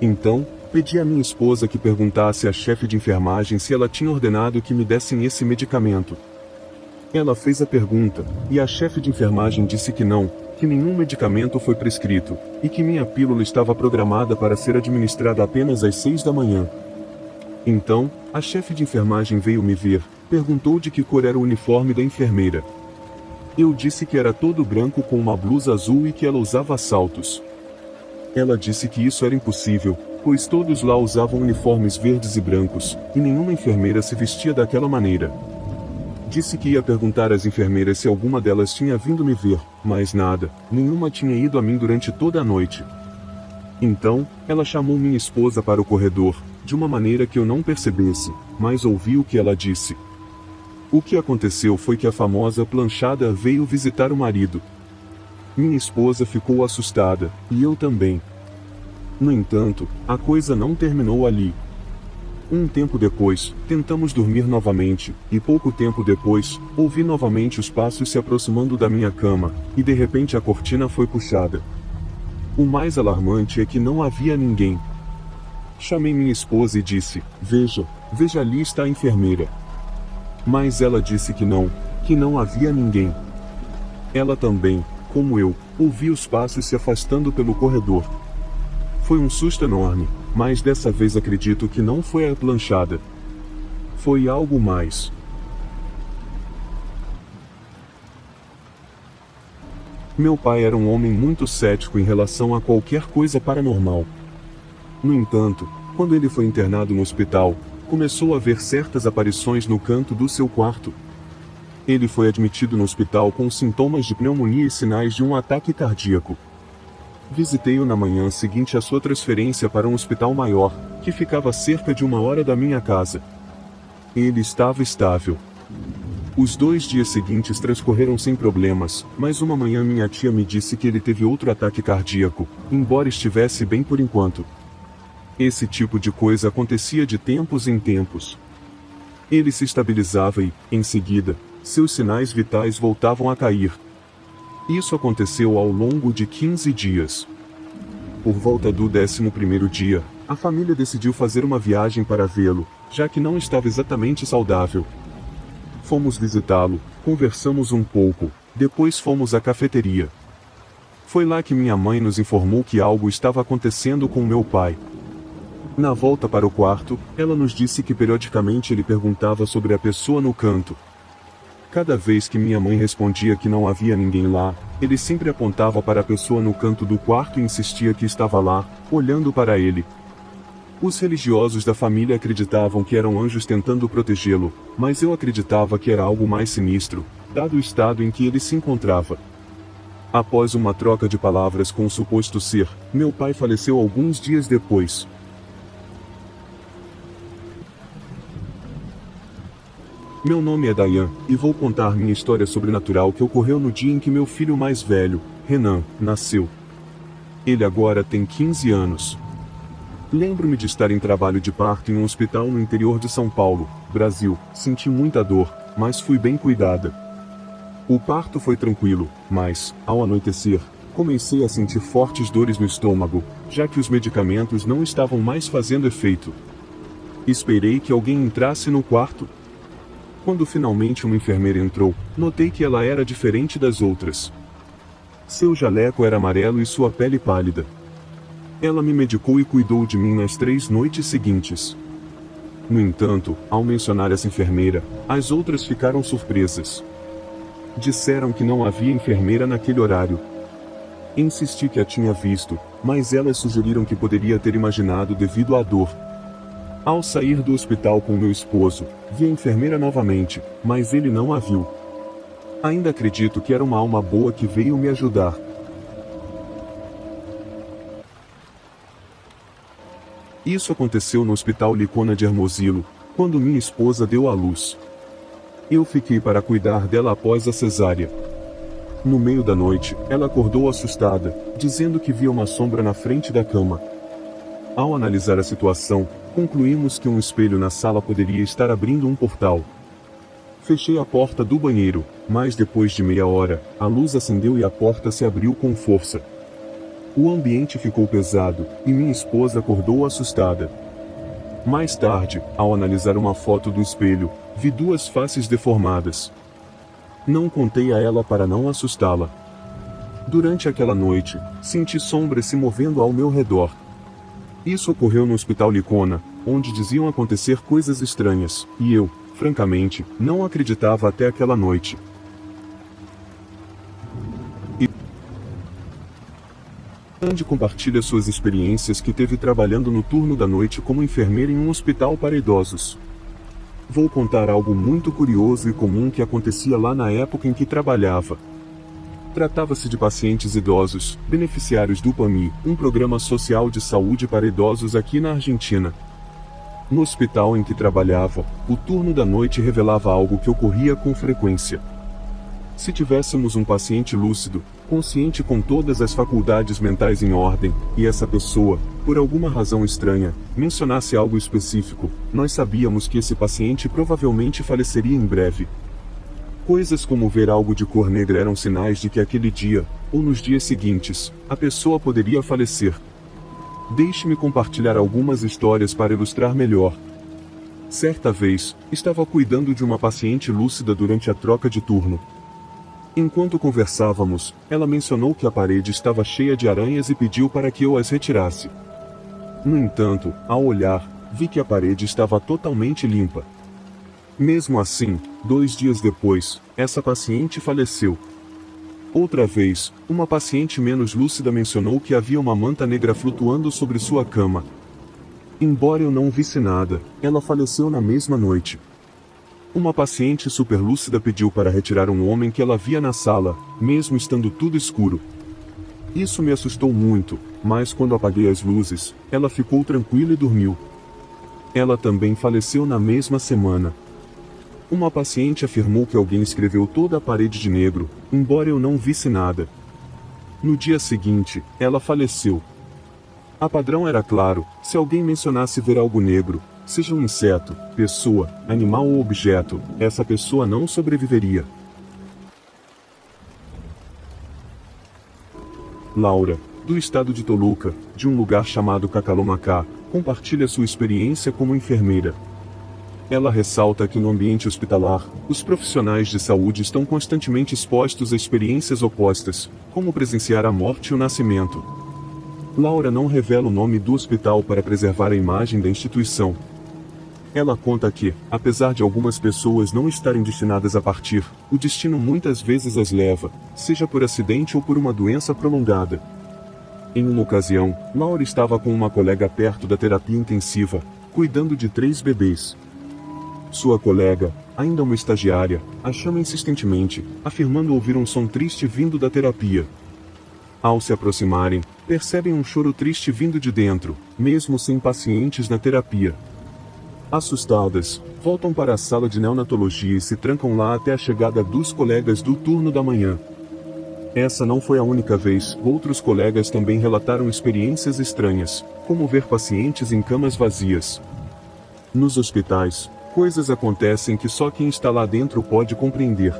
Então, pedi à minha esposa que perguntasse à chefe de enfermagem se ela tinha ordenado que me dessem esse medicamento. Ela fez a pergunta, e a chefe de enfermagem disse que não, que nenhum medicamento foi prescrito, e que minha pílula estava programada para ser administrada apenas às 6 da manhã. Então, a chefe de enfermagem veio me ver, perguntou de que cor era o uniforme da enfermeira. Eu disse que era todo branco com uma blusa azul e que ela usava saltos. Ela disse que isso era impossível, pois todos lá usavam uniformes verdes e brancos, e nenhuma enfermeira se vestia daquela maneira. Disse que ia perguntar às enfermeiras se alguma delas tinha vindo me ver, mas nada, nenhuma tinha ido a mim durante toda a noite. Então, ela chamou minha esposa para o corredor, de uma maneira que eu não percebesse, mas ouvi o que ela disse. O que aconteceu foi que a famosa planchada veio visitar o marido. Minha esposa ficou assustada, e eu também. No entanto, a coisa não terminou ali. Um tempo depois, tentamos dormir novamente, e pouco tempo depois, ouvi novamente os passos se aproximando da minha cama, e de repente a cortina foi puxada. O mais alarmante é que não havia ninguém. Chamei minha esposa e disse: veja ali está a enfermeira. Mas ela disse que não havia ninguém. Ela também, como eu, ouvi os passos se afastando pelo corredor. Foi um susto enorme, mas dessa vez acredito que não foi a planchada. Foi algo mais. Meu pai era um homem muito cético em relação a qualquer coisa paranormal. No entanto, quando ele foi internado no hospital, começou a ver certas aparições no canto do seu quarto. Ele foi admitido no hospital com sintomas de pneumonia e sinais de um ataque cardíaco. Visitei-o na manhã seguinte à sua transferência para um hospital maior, que ficava a cerca de 1 hora da minha casa. Ele estava estável. Os 2 dias seguintes transcorreram sem problemas, mas uma manhã minha tia me disse que ele teve outro ataque cardíaco, embora estivesse bem por enquanto. Esse tipo de coisa acontecia de tempos em tempos. Ele se estabilizava e, em seguida, seus sinais vitais voltavam a cair. Isso aconteceu ao longo de 15 dias. Por volta do 11º dia, a família decidiu fazer uma viagem para vê-lo, já que não estava exatamente saudável. Fomos visitá-lo, conversamos um pouco, depois fomos à cafeteria. Foi lá que minha mãe nos informou que algo estava acontecendo com meu pai. Na volta para o quarto, ela nos disse que periodicamente ele perguntava sobre a pessoa no canto. Cada vez que minha mãe respondia que não havia ninguém lá, ele sempre apontava para a pessoa no canto do quarto e insistia que estava lá, olhando para ele. Os religiosos da família acreditavam que eram anjos tentando protegê-lo, mas eu acreditava que era algo mais sinistro, dado o estado em que ele se encontrava. Após uma troca de palavras com o suposto ser, meu pai faleceu alguns dias depois. Meu nome é Dayan, e vou contar minha história sobrenatural que ocorreu no dia em que meu filho mais velho, Renan, nasceu. Ele agora tem 15 anos. Lembro-me de estar em trabalho de parto em um hospital no interior de São Paulo, Brasil. Senti muita dor, mas fui bem cuidada. O parto foi tranquilo, mas, ao anoitecer, comecei a sentir fortes dores no estômago, já que os medicamentos não estavam mais fazendo efeito. Esperei que alguém entrasse no quarto. Quando finalmente uma enfermeira entrou, notei que ela era diferente das outras. Seu jaleco era amarelo e sua pele pálida. Ela me medicou e cuidou de mim nas 3 noites seguintes. No entanto, ao mencionar essa enfermeira, as outras ficaram surpresas. Disseram que não havia enfermeira naquele horário. Insisti que a tinha visto, mas elas sugeriram que poderia ter imaginado devido à dor. Ao sair do hospital com meu esposo, vi a enfermeira novamente, mas ele não a viu. Ainda acredito que era uma alma boa que veio me ajudar. Isso aconteceu no Hospital Licona de Hermosilo, quando minha esposa deu à luz. Eu fiquei para cuidar dela após a cesárea. No meio da noite, ela acordou assustada, dizendo que via uma sombra na frente da cama. Ao analisar a situação, concluímos que um espelho na sala poderia estar abrindo um portal. Fechei a porta do banheiro, mas depois de meia hora, a luz acendeu e a porta se abriu com força. O ambiente ficou pesado, e minha esposa acordou assustada. Mais tarde, ao analisar uma foto do espelho, vi duas faces deformadas. Não contei a ela para não assustá-la. Durante aquela noite, senti sombras se movendo ao meu redor. Isso ocorreu no Hospital Licona, onde diziam acontecer coisas estranhas, e eu, francamente, não acreditava até aquela noite. Andy compartilha suas experiências que teve trabalhando no turno da noite como enfermeira em um hospital para idosos. Vou contar algo muito curioso e comum que acontecia lá na época em que trabalhava. Tratava-se de pacientes idosos, beneficiários do PAMI, um programa social de saúde para idosos aqui na Argentina. No hospital em que trabalhava, o turno da noite revelava algo que ocorria com frequência. Se tivéssemos um paciente lúcido, consciente com todas as faculdades mentais em ordem, e essa pessoa, por alguma razão estranha, mencionasse algo específico, nós sabíamos que esse paciente provavelmente faleceria em breve. Coisas como ver algo de cor negra eram sinais de que aquele dia, ou nos dias seguintes, a pessoa poderia falecer. Deixe-me compartilhar algumas histórias para ilustrar melhor. Certa vez, estava cuidando de uma paciente lúcida durante a troca de turno. Enquanto conversávamos, ela mencionou que a parede estava cheia de aranhas e pediu para que eu as retirasse. No entanto, ao olhar, vi que a parede estava totalmente limpa. Mesmo assim, 2 dias depois, essa paciente faleceu. Outra vez, uma paciente menos lúcida mencionou que havia uma manta negra flutuando sobre sua cama. Embora eu não visse nada, ela faleceu na mesma noite. Uma paciente superlúcida pediu para retirar um homem que ela via na sala, mesmo estando tudo escuro. Isso me assustou muito, mas quando apaguei as luzes, ela ficou tranquila e dormiu. Ela também faleceu na mesma semana. Uma paciente afirmou que alguém escreveu toda a parede de negro, embora eu não visse nada. No dia seguinte, ela faleceu. A padrão era claro: se alguém mencionasse ver algo negro, seja um inseto, pessoa, animal ou objeto, essa pessoa não sobreviveria. Laura, do estado de Toluca, de um lugar chamado Cacalomacá, compartilha sua experiência como enfermeira. Ela ressalta que no ambiente hospitalar, os profissionais de saúde estão constantemente expostos a experiências opostas, como presenciar a morte e o nascimento. Laura não revela o nome do hospital para preservar a imagem da instituição. Ela conta que, apesar de algumas pessoas não estarem destinadas a partir, o destino muitas vezes as leva, seja por acidente ou por uma doença prolongada. Em uma ocasião, Laura estava com uma colega perto da terapia intensiva, cuidando de 3 bebês. Sua colega, ainda uma estagiária, a chama insistentemente, afirmando ouvir um som triste vindo da terapia. Ao se aproximarem, percebem um choro triste vindo de dentro, mesmo sem pacientes na terapia. Assustadas, voltam para a sala de neonatologia e se trancam lá até a chegada dos colegas do turno da manhã. Essa não foi a única vez, outros colegas também relataram experiências estranhas, como ver pacientes em camas vazias. Nos hospitais, coisas acontecem que só quem está lá dentro pode compreender.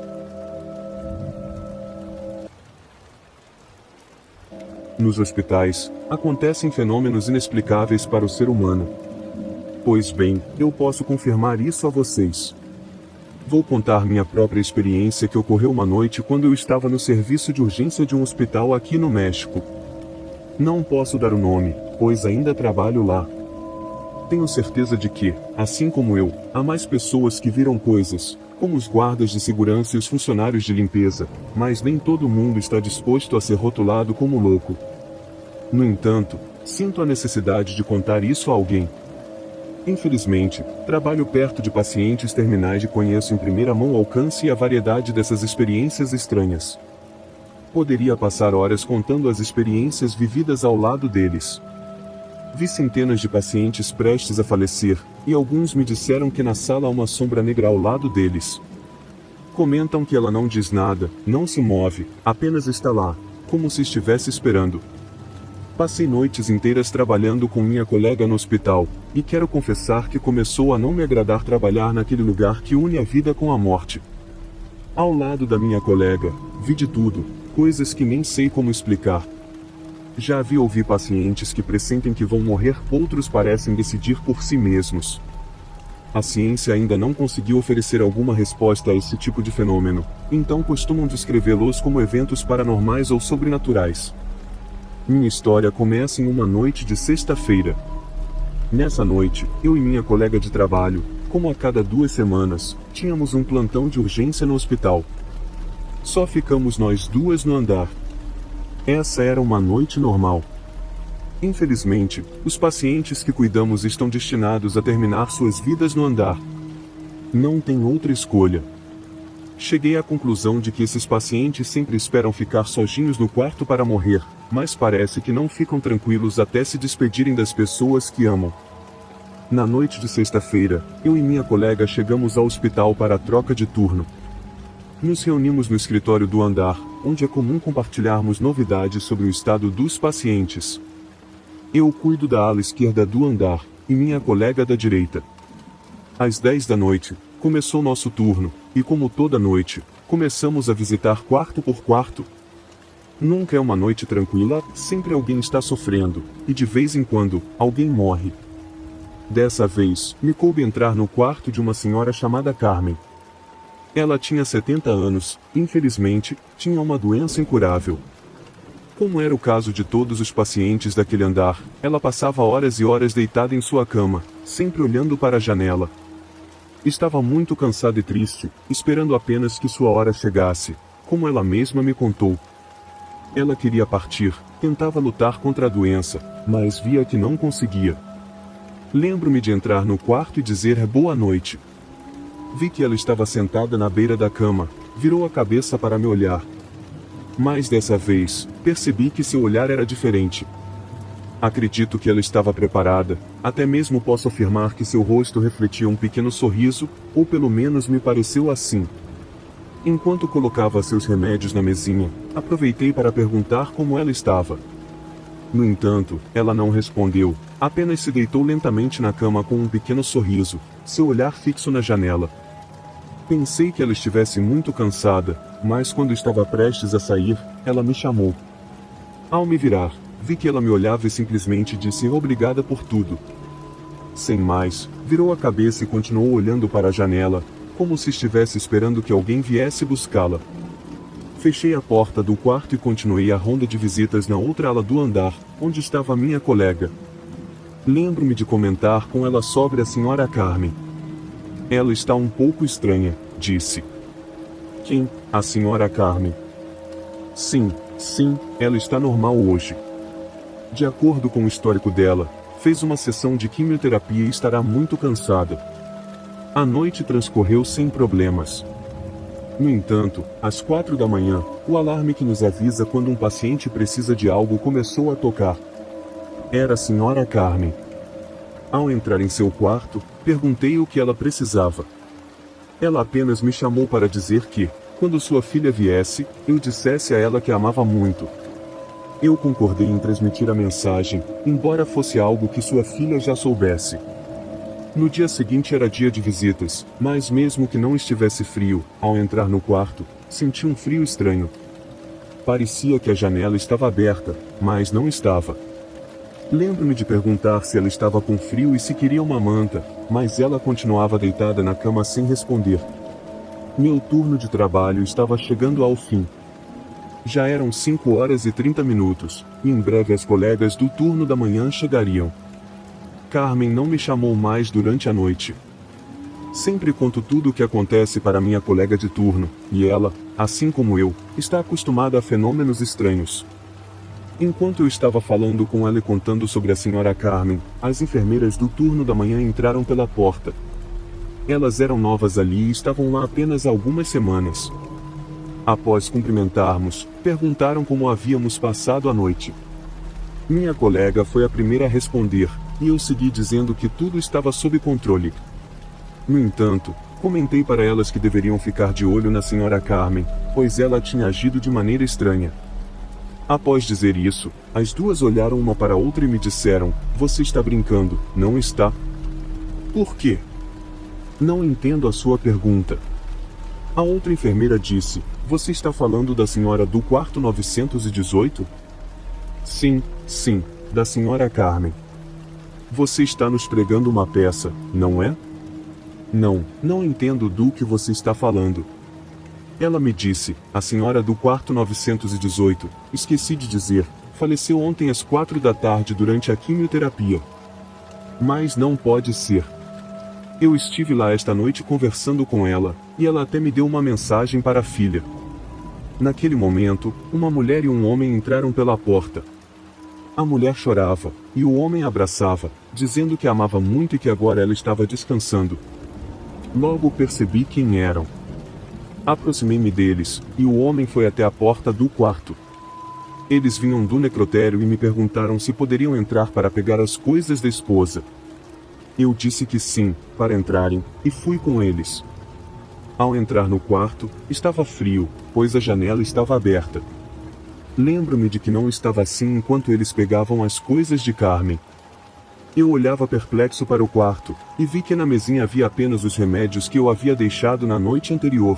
Nos hospitais, acontecem fenômenos inexplicáveis para o ser humano. Pois bem, eu posso confirmar isso a vocês. Vou contar minha própria experiência que ocorreu uma noite quando eu estava no serviço de urgência de um hospital aqui no México. Não posso dar o nome, pois ainda trabalho lá. Tenho certeza de que, assim como eu, há mais pessoas que viram coisas, como os guardas de segurança e os funcionários de limpeza, mas nem todo mundo está disposto a ser rotulado como louco. No entanto, sinto a necessidade de contar isso a alguém. Infelizmente, trabalho perto de pacientes terminais e conheço em primeira mão o alcance e a variedade dessas experiências estranhas. Poderia passar horas contando as experiências vividas ao lado deles. Vi centenas de pacientes prestes a falecer, e alguns me disseram que na sala há uma sombra negra ao lado deles. Comentam que ela não diz nada, não se move, apenas está lá, como se estivesse esperando. Passei noites inteiras trabalhando com minha colega no hospital, e quero confessar que começou a não me agradar trabalhar naquele lugar que une a vida com a morte. Ao lado da minha colega, vi de tudo, coisas que nem sei como explicar. Já vi ouvir pacientes que pressentem que vão morrer, outros parecem decidir por si mesmos. A ciência ainda não conseguiu oferecer alguma resposta a esse tipo de fenômeno, então costumam descrevê-los como eventos paranormais ou sobrenaturais. Minha história começa em uma noite de sexta-feira. Nessa noite, eu e minha colega de trabalho, como a cada 2 semanas, tínhamos um plantão de urgência no hospital. Só ficamos nós duas no andar. Essa era uma noite normal. Infelizmente, os pacientes que cuidamos estão destinados a terminar suas vidas no andar. Não tem outra escolha. Cheguei à conclusão de que esses pacientes sempre esperam ficar sozinhos no quarto para morrer, mas parece que não ficam tranquilos até se despedirem das pessoas que amam. Na noite de sexta-feira, eu e minha colega chegamos ao hospital para a troca de turno. Nos reunimos no escritório do andar, onde é comum compartilharmos novidades sobre o estado dos pacientes. Eu cuido da ala esquerda do andar, e minha colega da direita. Às 10 da noite, começou nosso turno, e como toda noite, começamos a visitar quarto por quarto. Nunca é uma noite tranquila, sempre alguém está sofrendo, e de vez em quando, alguém morre. Dessa vez, me coube entrar no quarto de uma senhora chamada Carmen. Ela tinha 70 anos, infelizmente, tinha uma doença incurável. Como era o caso de todos os pacientes daquele andar, ela passava horas e horas deitada em sua cama, sempre olhando para a janela. Estava muito cansada e triste, esperando apenas que sua hora chegasse, como ela mesma me contou. Ela queria partir, tentava lutar contra a doença, mas via que não conseguia. Lembro-me de entrar no quarto e dizer boa noite. Vi que ela estava sentada na beira da cama, virou a cabeça para me olhar. Mas dessa vez, percebi que seu olhar era diferente. Acredito que ela estava preparada, até mesmo posso afirmar que seu rosto refletia um pequeno sorriso, ou pelo menos me pareceu assim. Enquanto colocava seus remédios na mesinha, aproveitei para perguntar como ela estava. No entanto, ela não respondeu, apenas se deitou lentamente na cama com um pequeno sorriso, seu olhar fixo na janela. Pensei que ela estivesse muito cansada, mas quando estava prestes a sair, ela me chamou. Ao me virar, vi que ela me olhava e simplesmente disse obrigada por tudo. Sem mais, virou a cabeça e continuou olhando para a janela, como se estivesse esperando que alguém viesse buscá-la. Fechei a porta do quarto e continuei a ronda de visitas na outra ala do andar, onde estava minha colega. Lembro-me de comentar com ela sobre a senhora Carmen. Ela está um pouco estranha, disse. Quem? A senhora Carmen. Sim, ela está normal hoje. De acordo com o histórico dela, fez uma sessão de quimioterapia e estará muito cansada. A noite transcorreu sem problemas. No entanto, às 4 da manhã, o alarme que nos avisa quando um paciente precisa de algo começou a tocar. Era a senhora Carmen. Ao entrar em seu quarto, perguntei o que ela precisava. Ela apenas me chamou para dizer que, quando sua filha viesse, eu dissesse a ela que a amava muito. Eu concordei em transmitir a mensagem, embora fosse algo que sua filha já soubesse. No dia seguinte era dia de visitas, mas mesmo que não estivesse frio, ao entrar no quarto, senti um frio estranho. Parecia que a janela estava aberta, mas não estava. Lembro-me de perguntar se ela estava com frio e se queria uma manta, mas ela continuava deitada na cama sem responder. Meu turno de trabalho estava chegando ao fim. Já eram 5h30, e em breve as colegas do turno da manhã chegariam. Carmen não me chamou mais durante a noite. Sempre conto tudo o que acontece para minha colega de turno, e ela, assim como eu, está acostumada a fenômenos estranhos. Enquanto eu estava falando com ela e contando sobre a senhora Carmen, as enfermeiras do turno da manhã entraram pela porta. Elas eram novas ali e estavam lá apenas há algumas semanas. Após cumprimentarmos, perguntaram como havíamos passado a noite. Minha colega foi a primeira a responder, e eu segui dizendo que tudo estava sob controle. No entanto, Comentei para elas que deveriam ficar de olho na senhora Carmen, pois ela tinha agido de maneira estranha. Após dizer isso, as duas olharam uma para a outra e me disseram: "Você está brincando, não está?" "Por quê?" "Não entendo a sua pergunta." A outra enfermeira disse: "Você está falando da senhora do quarto 918? "Sim, sim, da senhora Carmen." "Você está nos pregando uma peça, não é?" "Não, não entendo do que você está falando." Ela me disse: "A senhora do quarto 918, esqueci de dizer, faleceu ontem às 4 da tarde durante a quimioterapia." "Mas não pode ser." "Eu estive lá esta noite conversando com ela, e ela até me deu uma mensagem para a filha." Naquele momento, uma mulher e um homem entraram pela porta. A mulher chorava, e o homem abraçava, dizendo que a amava muito e que agora ela estava descansando. Logo percebi quem eram. Aproximei-me deles, e o homem foi até a porta do quarto. Eles vinham do necrotério e me perguntaram se poderiam entrar para pegar as coisas da esposa. Eu disse que sim, para entrarem, e fui com eles. Ao entrar no quarto, estava frio, pois a janela estava aberta. Lembro-me de que não estava assim enquanto eles pegavam as coisas de Carmen. Eu olhava perplexo para o quarto, e vi que na mesinha havia apenas os remédios que eu havia deixado na noite anterior.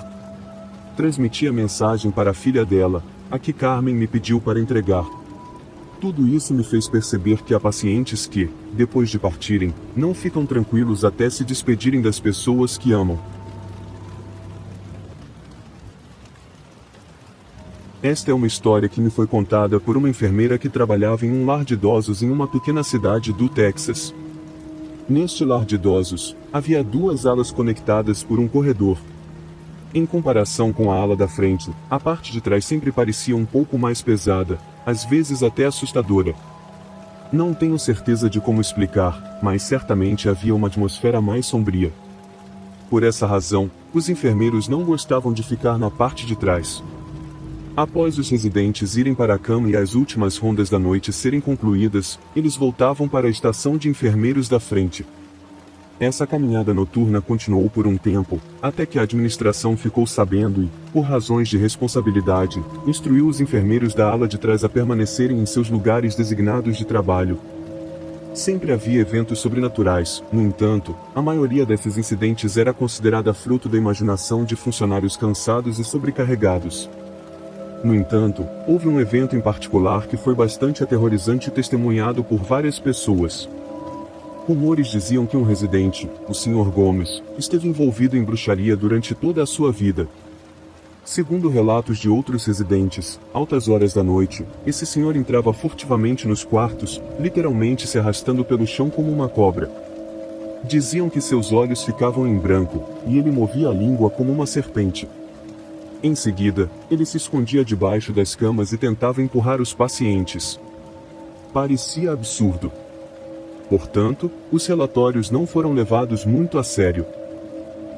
Transmiti a mensagem para a filha dela, a que Carmen me pediu para entregar. Tudo isso me fez perceber que há pacientes que, depois de partirem, não ficam tranquilos até se despedirem das pessoas que amam. Esta é uma história que me foi contada por uma enfermeira que trabalhava em um lar de idosos em uma pequena cidade do Texas. Neste lar de idosos, havia 2 alas conectadas por um corredor. Em comparação com a ala da frente, a parte de trás sempre parecia um pouco mais pesada, às vezes até assustadora. Não tenho certeza de como explicar, mas certamente havia uma atmosfera mais sombria. Por essa razão, os enfermeiros não gostavam de ficar na parte de trás. Após os residentes irem para a cama e as últimas rondas da noite serem concluídas, eles voltavam para a estação de enfermeiros da frente. Essa caminhada noturna continuou por um tempo, até que a administração ficou sabendo e, por razões de responsabilidade, instruiu os enfermeiros da ala de trás a permanecerem em seus lugares designados de trabalho. Sempre havia eventos sobrenaturais, no entanto, a maioria desses incidentes era considerada fruto da imaginação de funcionários cansados e sobrecarregados. No entanto, houve um evento em particular que foi bastante aterrorizante e testemunhado por várias pessoas. Rumores diziam que um residente, o Sr. Gomes, esteve envolvido em bruxaria durante toda a sua vida. Segundo relatos de outros residentes, altas horas da noite, esse senhor entrava furtivamente nos quartos, literalmente se arrastando pelo chão como uma cobra. Diziam que seus olhos ficavam em branco, e ele movia a língua como uma serpente. Em seguida, ele se escondia debaixo das camas e tentava empurrar os pacientes. Parecia absurdo. Portanto, os relatórios não foram levados muito a sério.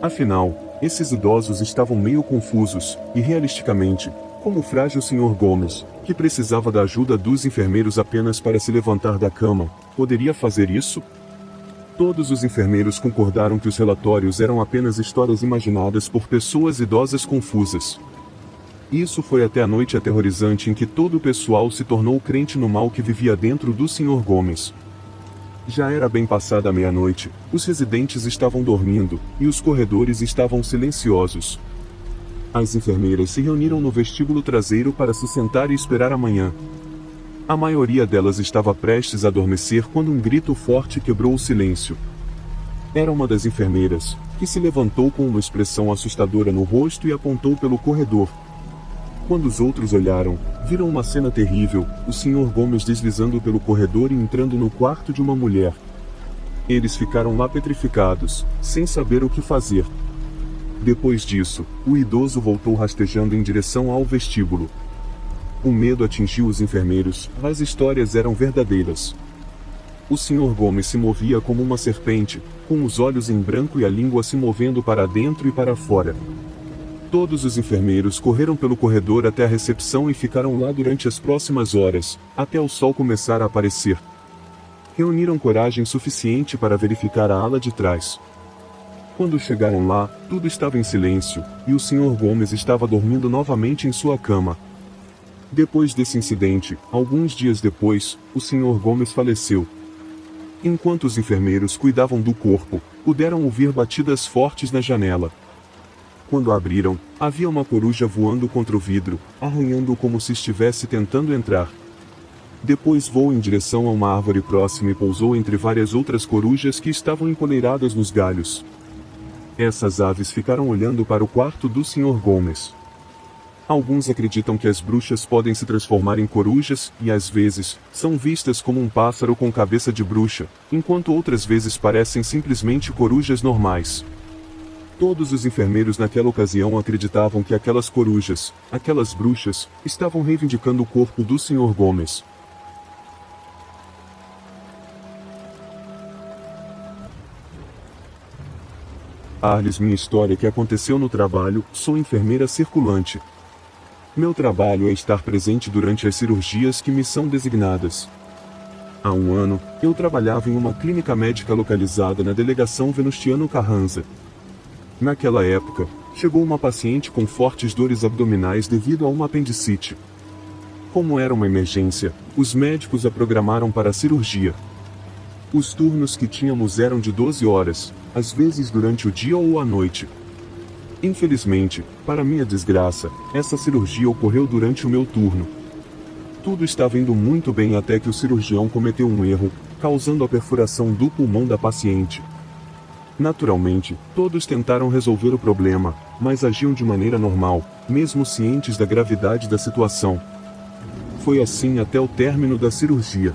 Afinal, esses idosos estavam meio confusos, e realisticamente, como o frágil Sr. Gomes, que precisava da ajuda dos enfermeiros apenas para se levantar da cama, poderia fazer isso? Todos os enfermeiros concordaram que os relatórios eram apenas histórias imaginadas por pessoas idosas confusas. Isso foi até a noite aterrorizante em que todo o pessoal se tornou crente no mal que vivia dentro do Sr. Gomes. Já era bem passada a meia-noite, os residentes estavam dormindo, e os corredores estavam silenciosos. As enfermeiras se reuniram no vestíbulo traseiro para se sentar e esperar a manhã. A maioria delas estava prestes a adormecer quando um grito forte quebrou o silêncio. Era uma das enfermeiras, que se levantou com uma expressão assustadora no rosto e apontou pelo corredor. Quando os outros olharam, viram uma cena terrível, o Sr. Gomes deslizando pelo corredor e entrando no quarto de uma mulher. Eles ficaram lá petrificados, sem saber o que fazer. Depois disso, o idoso voltou rastejando em direção ao vestíbulo. O medo atingiu os enfermeiros, as histórias eram verdadeiras. O Sr. Gomes se movia como uma serpente, com os olhos em branco e a língua se movendo para dentro e para fora. Todos os enfermeiros correram pelo corredor até a recepção e ficaram lá durante as próximas horas, até o sol começar a aparecer. Reuniram coragem suficiente para verificar a ala de trás. Quando chegaram lá, tudo estava em silêncio, e o Sr. Gomes estava dormindo novamente em sua cama. Depois desse incidente, alguns dias depois, o Sr. Gomes faleceu. Enquanto os enfermeiros cuidavam do corpo, puderam ouvir batidas fortes na janela. Quando abriram, havia uma coruja voando contra o vidro, arranhando-o como se estivesse tentando entrar. Depois voou em direção a uma árvore próxima e pousou entre várias outras corujas que estavam encoleiradas nos galhos. Essas aves ficaram olhando para o quarto do Sr. Gomes. Alguns acreditam que as bruxas podem se transformar em corujas e, às vezes, são vistas como um pássaro com cabeça de bruxa, enquanto outras vezes parecem simplesmente corujas normais. Todos os enfermeiros naquela ocasião acreditavam que aquelas corujas, aquelas bruxas, estavam reivindicando o corpo do Sr. Gomes. Arles, minha história que aconteceu no trabalho, sou enfermeira circulante. Meu trabalho é estar presente durante as cirurgias que me são designadas. Há um ano, eu trabalhava em uma clínica médica localizada na delegação Venustiano Carranza. Naquela época, chegou uma paciente com fortes dores abdominais devido a uma apendicite. Como era uma emergência, os médicos a programaram para a cirurgia. Os turnos que tínhamos eram de 12 horas, às vezes durante o dia ou à noite. Infelizmente, para minha desgraça, essa cirurgia ocorreu durante o meu turno. Tudo estava indo muito bem até que o cirurgião cometeu um erro, causando a perfuração do pulmão da paciente. Naturalmente, todos tentaram resolver o problema, mas agiam de maneira normal, mesmo cientes da gravidade da situação. Foi assim até o término da cirurgia.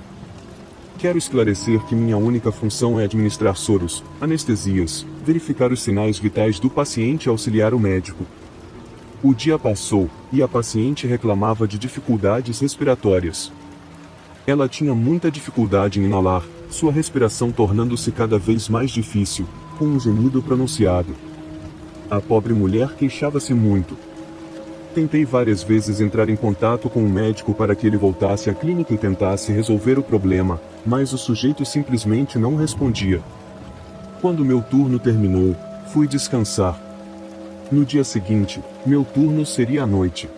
Quero esclarecer que minha única função é administrar soros, anestesias, verificar os sinais vitais do paciente e auxiliar o médico. O dia passou, e a paciente reclamava de dificuldades respiratórias. Ela tinha muita dificuldade em inalar, sua respiração tornando-se cada vez mais difícil, com um gemido pronunciado. A pobre mulher queixava-se muito. Tentei várias vezes entrar em contato com o médico para que ele voltasse à clínica e tentasse resolver o problema, mas o sujeito simplesmente não respondia. Quando meu turno terminou, fui descansar. No dia seguinte, meu turno seria à noite.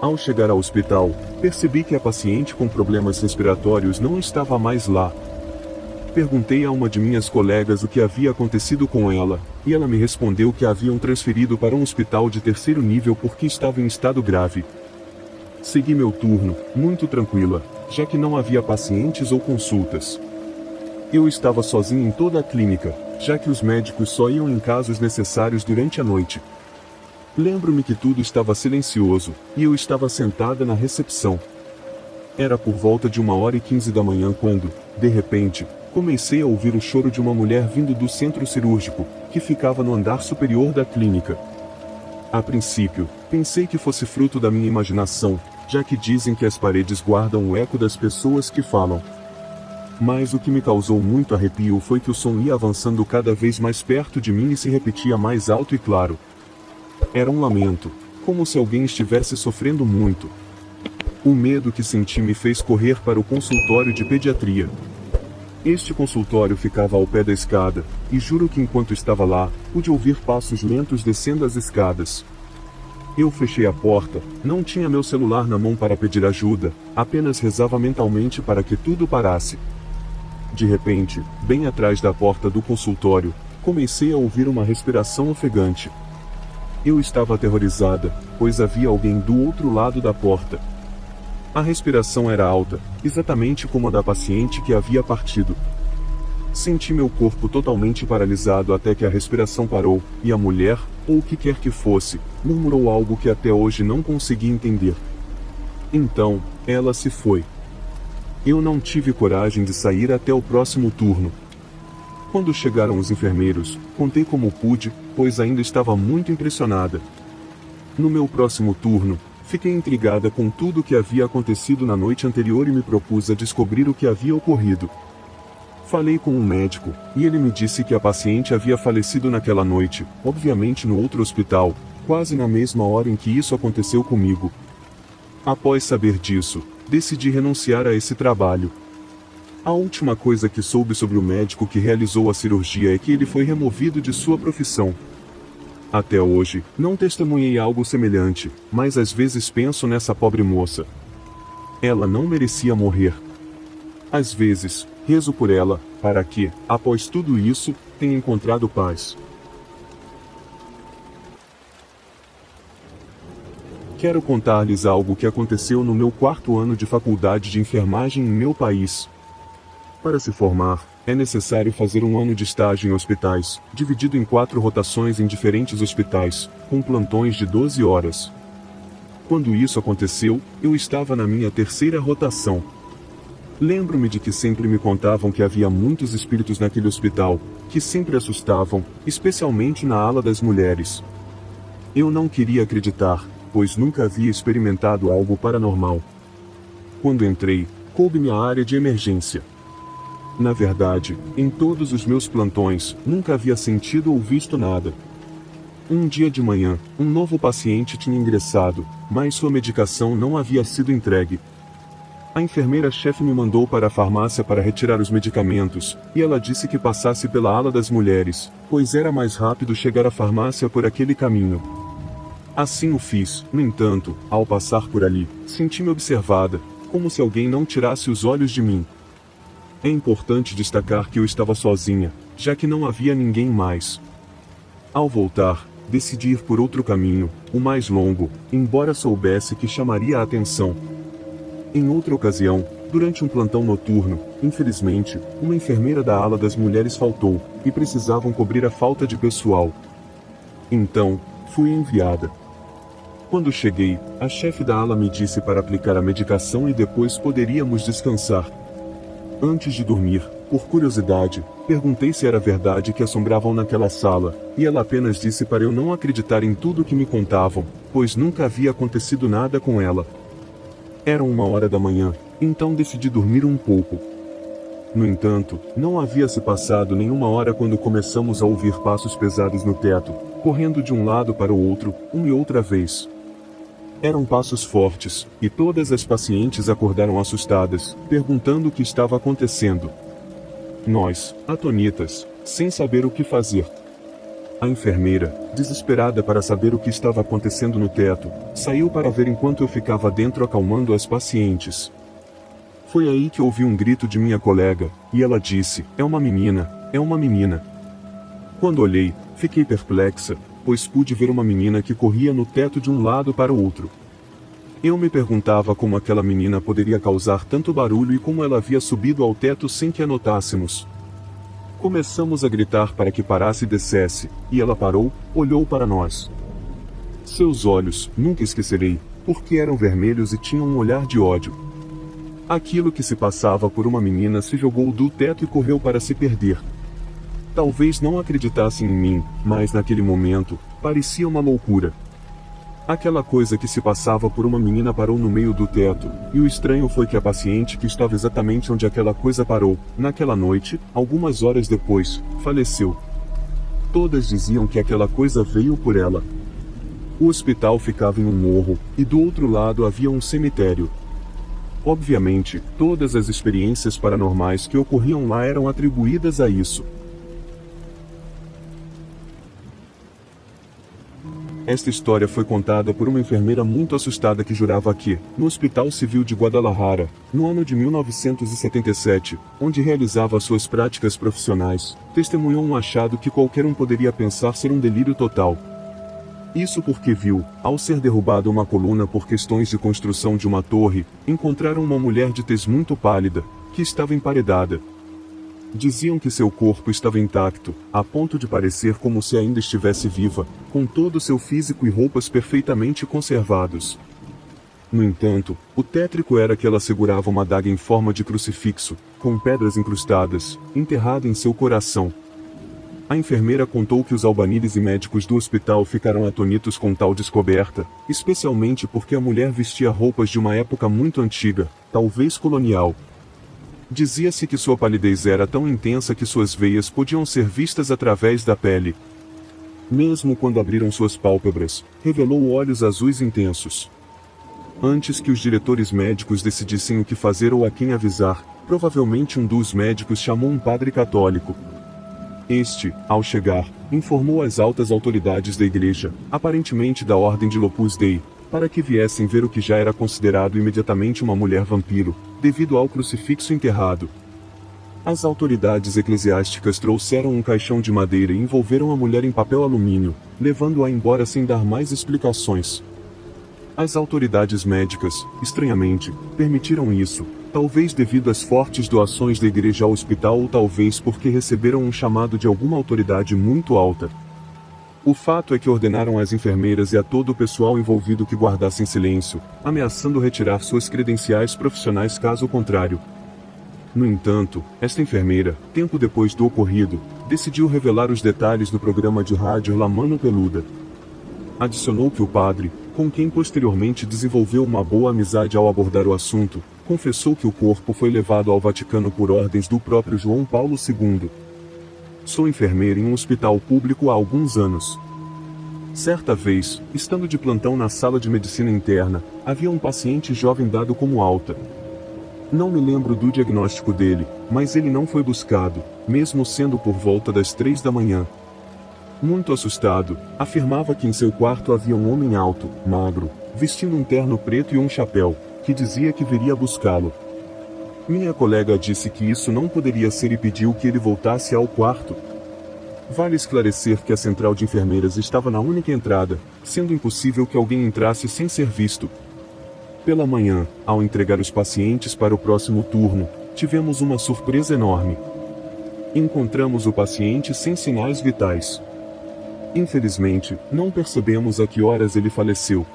Ao chegar ao hospital, percebi que a paciente com problemas respiratórios não estava mais lá. Perguntei a uma de minhas colegas o que havia acontecido com ela, e ela me respondeu que a haviam transferido para um hospital de terceiro nível porque estava em estado grave. Segui meu turno, muito tranquila, já que não havia pacientes ou consultas. Eu estava sozinho em toda a clínica, já que os médicos só iam em casos necessários durante a noite. Lembro-me que tudo estava silencioso, e eu estava sentada na recepção. Era por volta de 1h15 da manhã quando, de repente, comecei a ouvir o choro de uma mulher vindo do centro cirúrgico, que ficava no andar superior da clínica. A princípio, pensei que fosse fruto da minha imaginação, já que dizem que as paredes guardam o eco das pessoas que falam. Mas o que me causou muito arrepio foi que o som ia avançando cada vez mais perto de mim e se repetia mais alto e claro. Era um lamento, como se alguém estivesse sofrendo muito. O medo que senti me fez correr para o consultório de pediatria. Este consultório ficava ao pé da escada, e juro que enquanto estava lá, pude ouvir passos lentos descendo as escadas. Eu fechei a porta, não tinha meu celular na mão para pedir ajuda, apenas rezava mentalmente para que tudo parasse. De repente, bem atrás da porta do consultório, comecei a ouvir uma respiração ofegante. Eu estava aterrorizada, pois havia alguém do outro lado da porta. A respiração era alta, exatamente como a da paciente que havia partido. Senti meu corpo totalmente paralisado até que a respiração parou, e a mulher, ou o que quer que fosse, murmurou algo que até hoje não consegui entender. Então, ela se foi. Eu não tive coragem de sair até o próximo turno. Quando chegaram os enfermeiros, contei como pude, pois ainda estava muito impressionada. No meu próximo turno, fiquei intrigada com tudo o que havia acontecido na noite anterior e me propus a descobrir o que havia ocorrido. Falei com um médico, e ele me disse que a paciente havia falecido naquela noite, obviamente no outro hospital, quase na mesma hora em que isso aconteceu comigo. Após saber disso, decidi renunciar a esse trabalho. A última coisa que soube sobre o médico que realizou a cirurgia é que ele foi removido de sua profissão. Até hoje, não testemunhei algo semelhante, mas às vezes penso nessa pobre moça. Ela não merecia morrer. Às vezes, rezo por ela, para que, após tudo isso, tenha encontrado paz. Quero contar-lhes algo que aconteceu no meu 4º ano de faculdade de enfermagem em meu país. Para se formar, é necessário fazer um ano de estágio em hospitais, dividido em 4 rotações em diferentes hospitais, com plantões de 12 horas. Quando isso aconteceu, eu estava na minha 3ª rotação. Lembro-me de que sempre me contavam que havia muitos espíritos naquele hospital, que sempre assustavam, especialmente na ala das mulheres. Eu não queria acreditar, pois nunca havia experimentado algo paranormal. Quando entrei, coube-me a área de emergência. Na verdade, em todos os meus plantões, nunca havia sentido ou visto nada. Um dia de manhã, um novo paciente tinha ingressado, mas sua medicação não havia sido entregue. A enfermeira-chefe me mandou para a farmácia para retirar os medicamentos, e ela disse que passasse pela ala das mulheres, pois era mais rápido chegar à farmácia por aquele caminho. Assim o fiz. No entanto, ao passar por ali, senti-me observada, como se alguém não tirasse os olhos de mim. É importante destacar que eu estava sozinha, já que não havia ninguém mais. Ao voltar, decidi ir por outro caminho, o mais longo, embora soubesse que chamaria a atenção. Em outra ocasião, durante um plantão noturno, infelizmente, uma enfermeira da ala das mulheres faltou, e precisavam cobrir a falta de pessoal. Então, fui enviada. Quando cheguei, a chefe da ala me disse para aplicar a medicação e depois poderíamos descansar. Antes de dormir, por curiosidade, perguntei se era verdade que assombravam naquela sala, e ela apenas disse para eu não acreditar em tudo que me contavam, pois nunca havia acontecido nada com ela. Era 1h da manhã, então decidi dormir um pouco. No entanto, não havia se passado nenhuma hora quando começamos a ouvir passos pesados no teto, correndo de um lado para o outro, uma e outra vez. Eram passos fortes, e todas as pacientes acordaram assustadas, perguntando o que estava acontecendo. Nós, atonitas, sem saber o que fazer. A enfermeira, desesperada para saber o que estava acontecendo no teto, saiu para ver enquanto eu ficava dentro acalmando as pacientes. Foi aí que ouvi um grito de minha colega, e ela disse: "É uma menina, é uma menina." Quando olhei, fiquei perplexa, pois pude ver uma menina que corria no teto de um lado para o outro. Eu me perguntava como aquela menina poderia causar tanto barulho e como ela havia subido ao teto sem que a notássemos. Começamos a gritar para que parasse e descesse, e ela parou, olhou para nós. Seus olhos, nunca esquecerei, porque eram vermelhos e tinham um olhar de ódio. Aquilo que se passava por uma menina se jogou do teto e correu para se perder. Talvez não acreditassem em mim, mas naquele momento, parecia uma loucura. Aquela coisa que se passava por uma menina parou no meio do teto, e o estranho foi que a paciente que estava exatamente onde aquela coisa parou, naquela noite, algumas horas depois, faleceu. Todas diziam que aquela coisa veio por ela. O hospital ficava em um morro, e do outro lado havia um cemitério. Obviamente, todas as experiências paranormais que ocorriam lá eram atribuídas a isso. Esta história foi contada por uma enfermeira muito assustada que jurava que, no Hospital Civil de Guadalajara, no ano de 1977, onde realizava suas práticas profissionais, testemunhou um achado que qualquer um poderia pensar ser um delírio total. Isso porque viu, ao ser derrubada uma coluna por questões de construção de uma torre, encontraram uma mulher de tez muito pálida, que estava emparedada. Diziam que seu corpo estava intacto, a ponto de parecer como se ainda estivesse viva, com todo o seu físico e roupas perfeitamente conservados. No entanto, o tétrico era que ela segurava uma adaga em forma de crucifixo, com pedras incrustadas, enterrada em seu coração. A enfermeira contou que os albaníes e médicos do hospital ficaram atonitos com tal descoberta, especialmente porque a mulher vestia roupas de uma época muito antiga, talvez colonial. Dizia-se que sua palidez era tão intensa que suas veias podiam ser vistas através da pele. Mesmo quando abriram suas pálpebras, revelou olhos azuis intensos. Antes que os diretores médicos decidissem o que fazer ou a quem avisar, provavelmente um dos médicos chamou um padre católico. Este, ao chegar, informou as altas autoridades da igreja, aparentemente da ordem de Opus Dei, para que viessem ver o que já era considerado imediatamente uma mulher vampiro, devido ao crucifixo enterrado. As autoridades eclesiásticas trouxeram um caixão de madeira e envolveram a mulher em papel alumínio, levando-a embora sem dar mais explicações. As autoridades médicas, estranhamente, permitiram isso, talvez devido às fortes doações da igreja ao hospital ou talvez porque receberam um chamado de alguma autoridade muito alta. O fato é que ordenaram às enfermeiras e a todo o pessoal envolvido que guardassem silêncio, ameaçando retirar suas credenciais profissionais caso contrário. No entanto, esta enfermeira, tempo depois do ocorrido, decidiu revelar os detalhes no programa de rádio La Mano Peluda. Adicionou que o padre, com quem posteriormente desenvolveu uma boa amizade ao abordar o assunto, confessou que o corpo foi levado ao Vaticano por ordens do próprio João Paulo II. Sou enfermeira em um hospital público há alguns anos. Certa vez, estando de plantão na sala de medicina interna, havia um paciente jovem dado como alta. Não me lembro do diagnóstico dele, mas ele não foi buscado, mesmo sendo por volta das 3 da manhã. Muito assustado, afirmava que em seu quarto havia um homem alto, magro, vestindo um terno preto e um chapéu, que dizia que viria buscá-lo. Minha colega disse que isso não poderia ser e pediu que ele voltasse ao quarto. Vale esclarecer que a central de enfermeiras estava na única entrada, sendo impossível que alguém entrasse sem ser visto. Pela manhã, ao entregar os pacientes para o próximo turno, tivemos uma surpresa enorme. Encontramos o paciente sem sinais vitais. Infelizmente, não percebemos a que horas ele faleceu.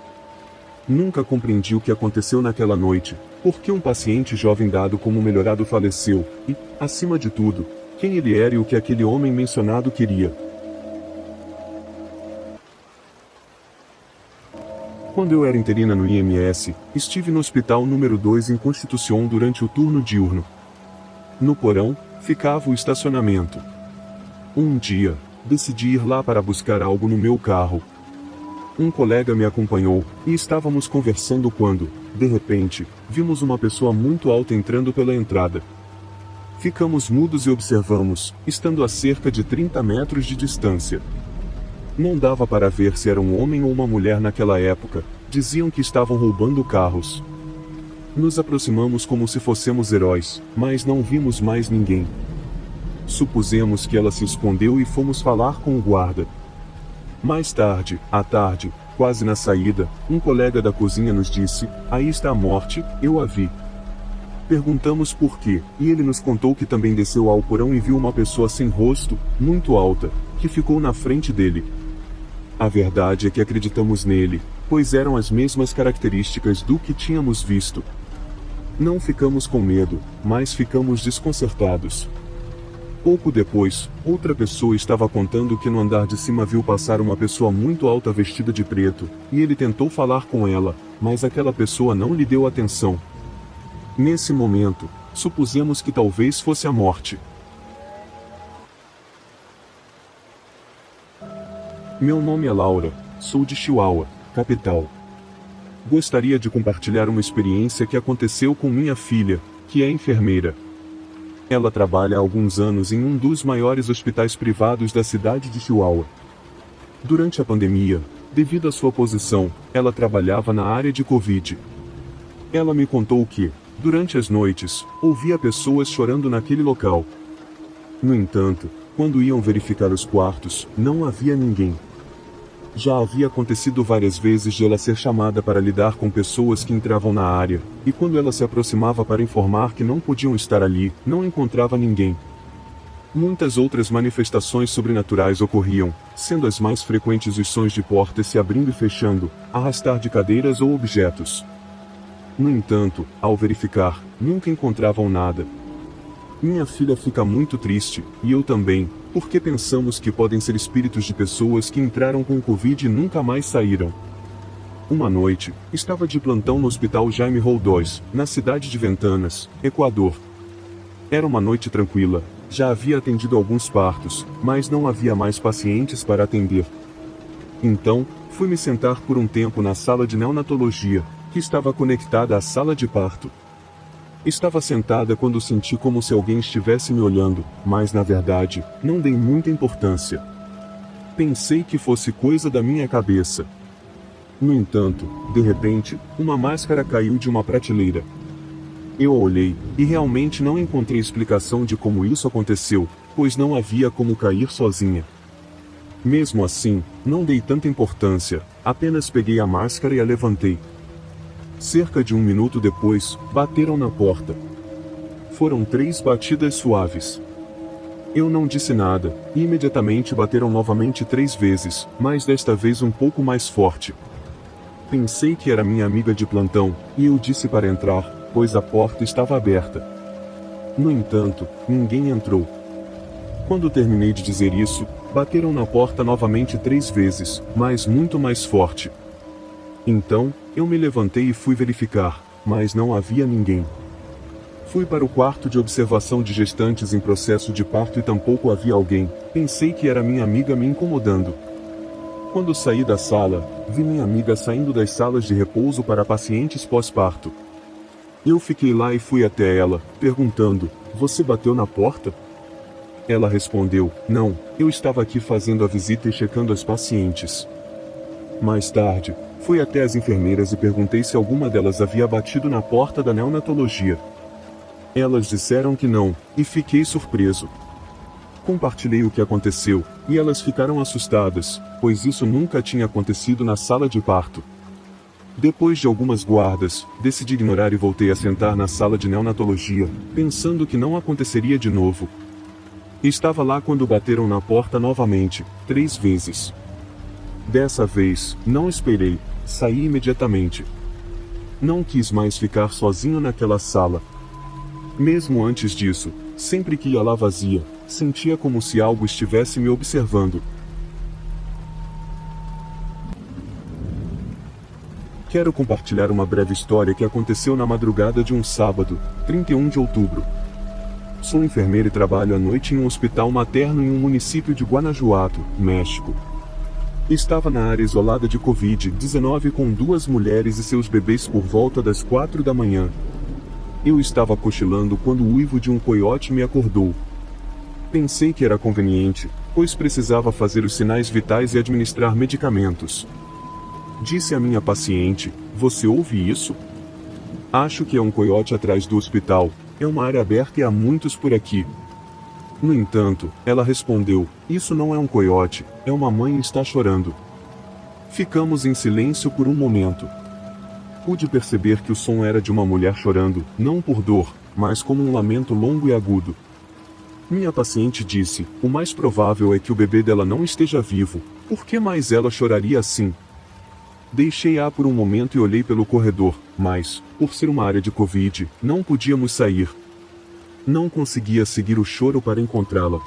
Nunca compreendi o que aconteceu naquela noite, por que um paciente jovem dado como melhorado faleceu, e, acima de tudo, quem ele era e o que aquele homem mencionado queria. Quando eu era interina no IMS, estive no hospital número 2 em Constitución durante o turno diurno. No porão, ficava o estacionamento. Um dia, decidi ir lá para buscar algo no meu carro. Um colega me acompanhou, e estávamos conversando quando, de repente, vimos uma pessoa muito alta entrando pela entrada. Ficamos mudos e observamos, estando a cerca de 30 metros de distância. Não dava para ver se era um homem ou uma mulher naquela época, diziam que estavam roubando carros. Nos aproximamos como se fossemos heróis, mas não vimos mais ninguém. Supusemos que ela se escondeu e fomos falar com o guarda. Mais tarde, à tarde, quase na saída, um colega da cozinha nos disse: "Aí está a morte, eu a vi." Perguntamos por quê, e ele nos contou que também desceu ao porão e viu uma pessoa sem rosto, muito alta, que ficou na frente dele. A verdade é que acreditamos nele, pois eram as mesmas características do que tínhamos visto. Não ficamos com medo, mas ficamos desconcertados. Pouco depois, outra pessoa estava contando que no andar de cima viu passar uma pessoa muito alta vestida de preto, e ele tentou falar com ela, mas aquela pessoa não lhe deu atenção. Nesse momento, supusemos que talvez fosse a morte. Meu nome é Laura, sou de Chihuahua, capital. Gostaria de compartilhar uma experiência que aconteceu com minha filha, que é enfermeira. Ela trabalha há alguns anos em um dos maiores hospitais privados da cidade de Chihuahua. Durante a pandemia, devido à sua posição, ela trabalhava na área de Covid. Ela me contou que, durante as noites, ouvia pessoas chorando naquele local. No entanto, quando iam verificar os quartos, não havia ninguém. Já havia acontecido várias vezes de ela ser chamada para lidar com pessoas que entravam na área, e quando ela se aproximava para informar que não podiam estar ali, não encontrava ninguém. Muitas outras manifestações sobrenaturais ocorriam, sendo as mais frequentes os sons de portas se abrindo e fechando, arrastar de cadeiras ou objetos. No entanto, ao verificar, nunca encontravam nada. Minha filha fica muito triste, e eu também, porque pensamos que podem ser espíritos de pessoas que entraram com Covid e nunca mais saíram. Uma noite, estava de plantão no Hospital Jaime Roldós, na cidade de Ventanas, Equador. Era uma noite tranquila, já havia atendido alguns partos, mas não havia mais pacientes para atender. Então, fui me sentar por um tempo na sala de neonatologia, que estava conectada à sala de parto. Estava sentada quando senti como se alguém estivesse me olhando, mas na verdade, não dei muita importância. Pensei que fosse coisa da minha cabeça. No entanto, de repente, uma máscara caiu de uma prateleira. Eu a olhei, e realmente não encontrei explicação de como isso aconteceu, pois não havia como cair sozinha. Mesmo assim, não dei tanta importância, apenas peguei a máscara e a levantei. Cerca de 1 minuto depois, bateram na porta. Foram 3 batidas suaves. Eu não disse nada, e imediatamente bateram novamente 3 vezes, mas desta vez um pouco mais forte. Pensei que era minha amiga de plantão, e eu disse para entrar, pois a porta estava aberta. No entanto, ninguém entrou. Quando terminei de dizer isso, bateram na porta novamente 3 vezes, mas muito mais forte. Então, eu me levantei e fui verificar, mas não havia ninguém. Fui para o quarto de observação de gestantes em processo de parto e tampouco havia alguém. Pensei que era minha amiga me incomodando. Quando saí da sala, vi minha amiga saindo das salas de repouso para pacientes pós-parto. Eu fiquei lá e fui até ela, perguntando: "Você bateu na porta?" Ela respondeu: "Não, eu estava aqui fazendo a visita e checando as pacientes." Mais tarde, fui até as enfermeiras e perguntei se alguma delas havia batido na porta da neonatologia. Elas disseram que não, e fiquei surpreso. Compartilhei o que aconteceu, e elas ficaram assustadas, pois isso nunca tinha acontecido na sala de parto. Depois de algumas guardas, decidi ignorar e voltei a sentar na sala de neonatologia, pensando que não aconteceria de novo. Estava lá quando bateram na porta novamente, 3 vezes. Dessa vez, não esperei, saí imediatamente. Não quis mais ficar sozinho naquela sala. Mesmo antes disso, sempre que ia lá vazia, sentia como se algo estivesse me observando. Quero compartilhar uma breve história que aconteceu na madrugada de um sábado, 31 de outubro. Sou enfermeira e trabalho à noite em um hospital materno em um município de Guanajuato, México. Estava na área isolada de Covid-19 com 2 mulheres e seus bebês por volta das 4 da manhã. Eu estava cochilando quando o uivo de um coiote me acordou. Pensei que era conveniente, pois precisava fazer os sinais vitais e administrar medicamentos. Disse à minha paciente: "Você ouve isso? Acho que é um coiote atrás do hospital, é uma área aberta e há muitos por aqui." No entanto, ela respondeu: "Isso não é um coiote, é uma mãe e está chorando." Ficamos em silêncio por um momento. Pude perceber que o som era de uma mulher chorando, não por dor, mas como um lamento longo e agudo. Minha paciente disse: "O mais provável é que o bebê dela não esteja vivo, por que mais ela choraria assim?" Deixei-a por um momento e olhei pelo corredor, mas, por ser uma área de Covid, não podíamos sair. Não conseguia seguir o choro para encontrá-la.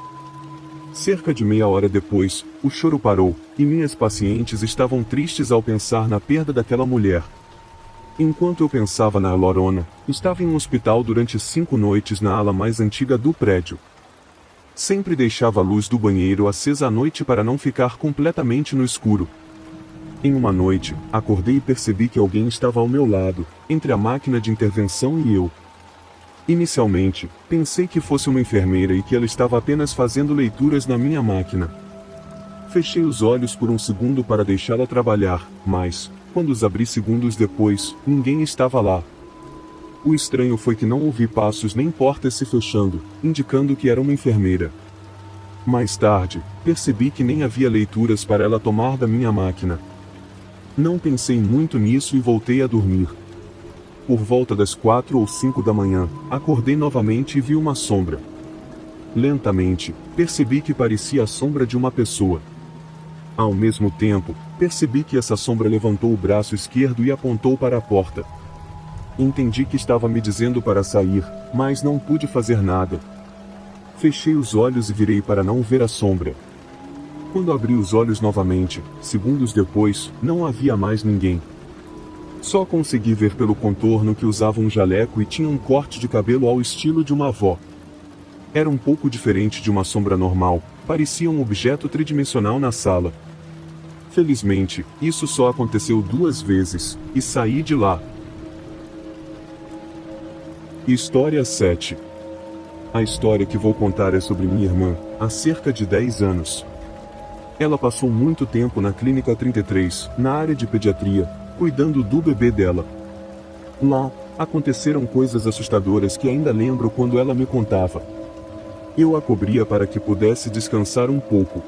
Cerca de meia hora depois, o choro parou, e minhas pacientes estavam tristes ao pensar na perda daquela mulher. Enquanto eu pensava na Lorona, estava em um hospital durante 5 noites na ala mais antiga do prédio. Sempre deixava a luz do banheiro acesa à noite para não ficar completamente no escuro. Em uma noite, acordei e percebi que alguém estava ao meu lado, entre a máquina de intervenção e eu. Inicialmente, pensei que fosse uma enfermeira e que ela estava apenas fazendo leituras na minha máquina. Fechei os olhos por um segundo para deixá-la trabalhar, mas, quando os abri segundos depois, ninguém estava lá. O estranho foi que não ouvi passos nem portas se fechando, indicando que era uma enfermeira. Mais tarde, percebi que nem havia leituras para ela tomar da minha máquina. Não pensei muito nisso e voltei a dormir. Por volta das 4 ou 5 da manhã, acordei novamente e vi uma sombra. Lentamente, percebi que parecia a sombra de uma pessoa. Ao mesmo tempo, percebi que essa sombra levantou o braço esquerdo e apontou para a porta. Entendi que estava me dizendo para sair, mas não pude fazer nada. Fechei os olhos e virei para não ver a sombra. Quando abri os olhos novamente, segundos depois, não havia mais ninguém. Só consegui ver pelo contorno que usava um jaleco e tinha um corte de cabelo ao estilo de uma avó. Era um pouco diferente de uma sombra normal, parecia um objeto tridimensional na sala. Felizmente, isso só aconteceu 2 vezes, e saí de lá. História 7. A história que vou contar é sobre minha irmã, há cerca de 10 anos. Ela passou muito tempo na Clínica 33, na área de pediatria, cuidando do bebê dela. Lá, aconteceram coisas assustadoras que ainda lembro quando ela me contava. Eu a cobria para que pudesse descansar um pouco.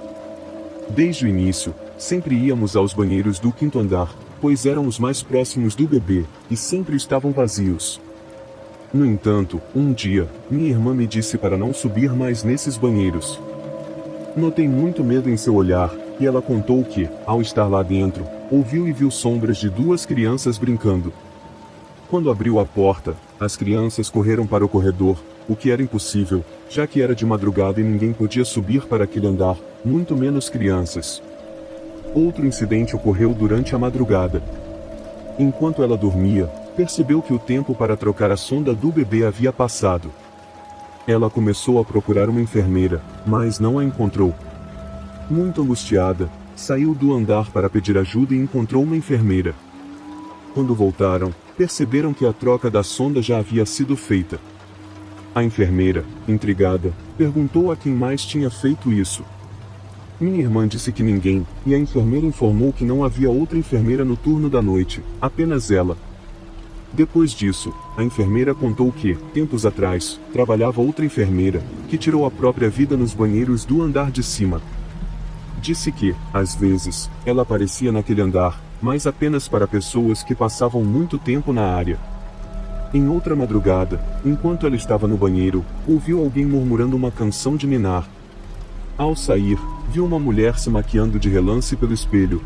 Desde o início, sempre íamos aos banheiros do 5º andar, pois eram os mais próximos do bebê, e sempre estavam vazios. No entanto, um dia, minha irmã me disse para não subir mais nesses banheiros. Notei muito medo em seu olhar, e ela contou que, ao estar lá dentro, ouviu e viu sombras de 2 crianças brincando. Quando abriu a porta, as crianças correram para o corredor, o que era impossível, já que era de madrugada e ninguém podia subir para aquele andar, muito menos crianças. Outro incidente ocorreu durante a madrugada. Enquanto ela dormia, percebeu que o tempo para trocar a sonda do bebê havia passado. Ela começou a procurar uma enfermeira, mas não a encontrou. Muito angustiada, saiu do andar para pedir ajuda e encontrou uma enfermeira. Quando voltaram, perceberam que a troca da sonda já havia sido feita. A enfermeira, intrigada, perguntou a quem mais tinha feito isso. Minha irmã disse que ninguém, e a enfermeira informou que não havia outra enfermeira no turno da noite, apenas ela. Depois disso, a enfermeira contou que, tempos atrás, trabalhava outra enfermeira, que tirou a própria vida nos banheiros do andar de cima. Disse que, às vezes, ela aparecia naquele andar, mas apenas para pessoas que passavam muito tempo na área. Em outra madrugada, enquanto ela estava no banheiro, ouviu alguém murmurando uma canção de ninar. Ao sair, viu uma mulher se maquiando de relance pelo espelho.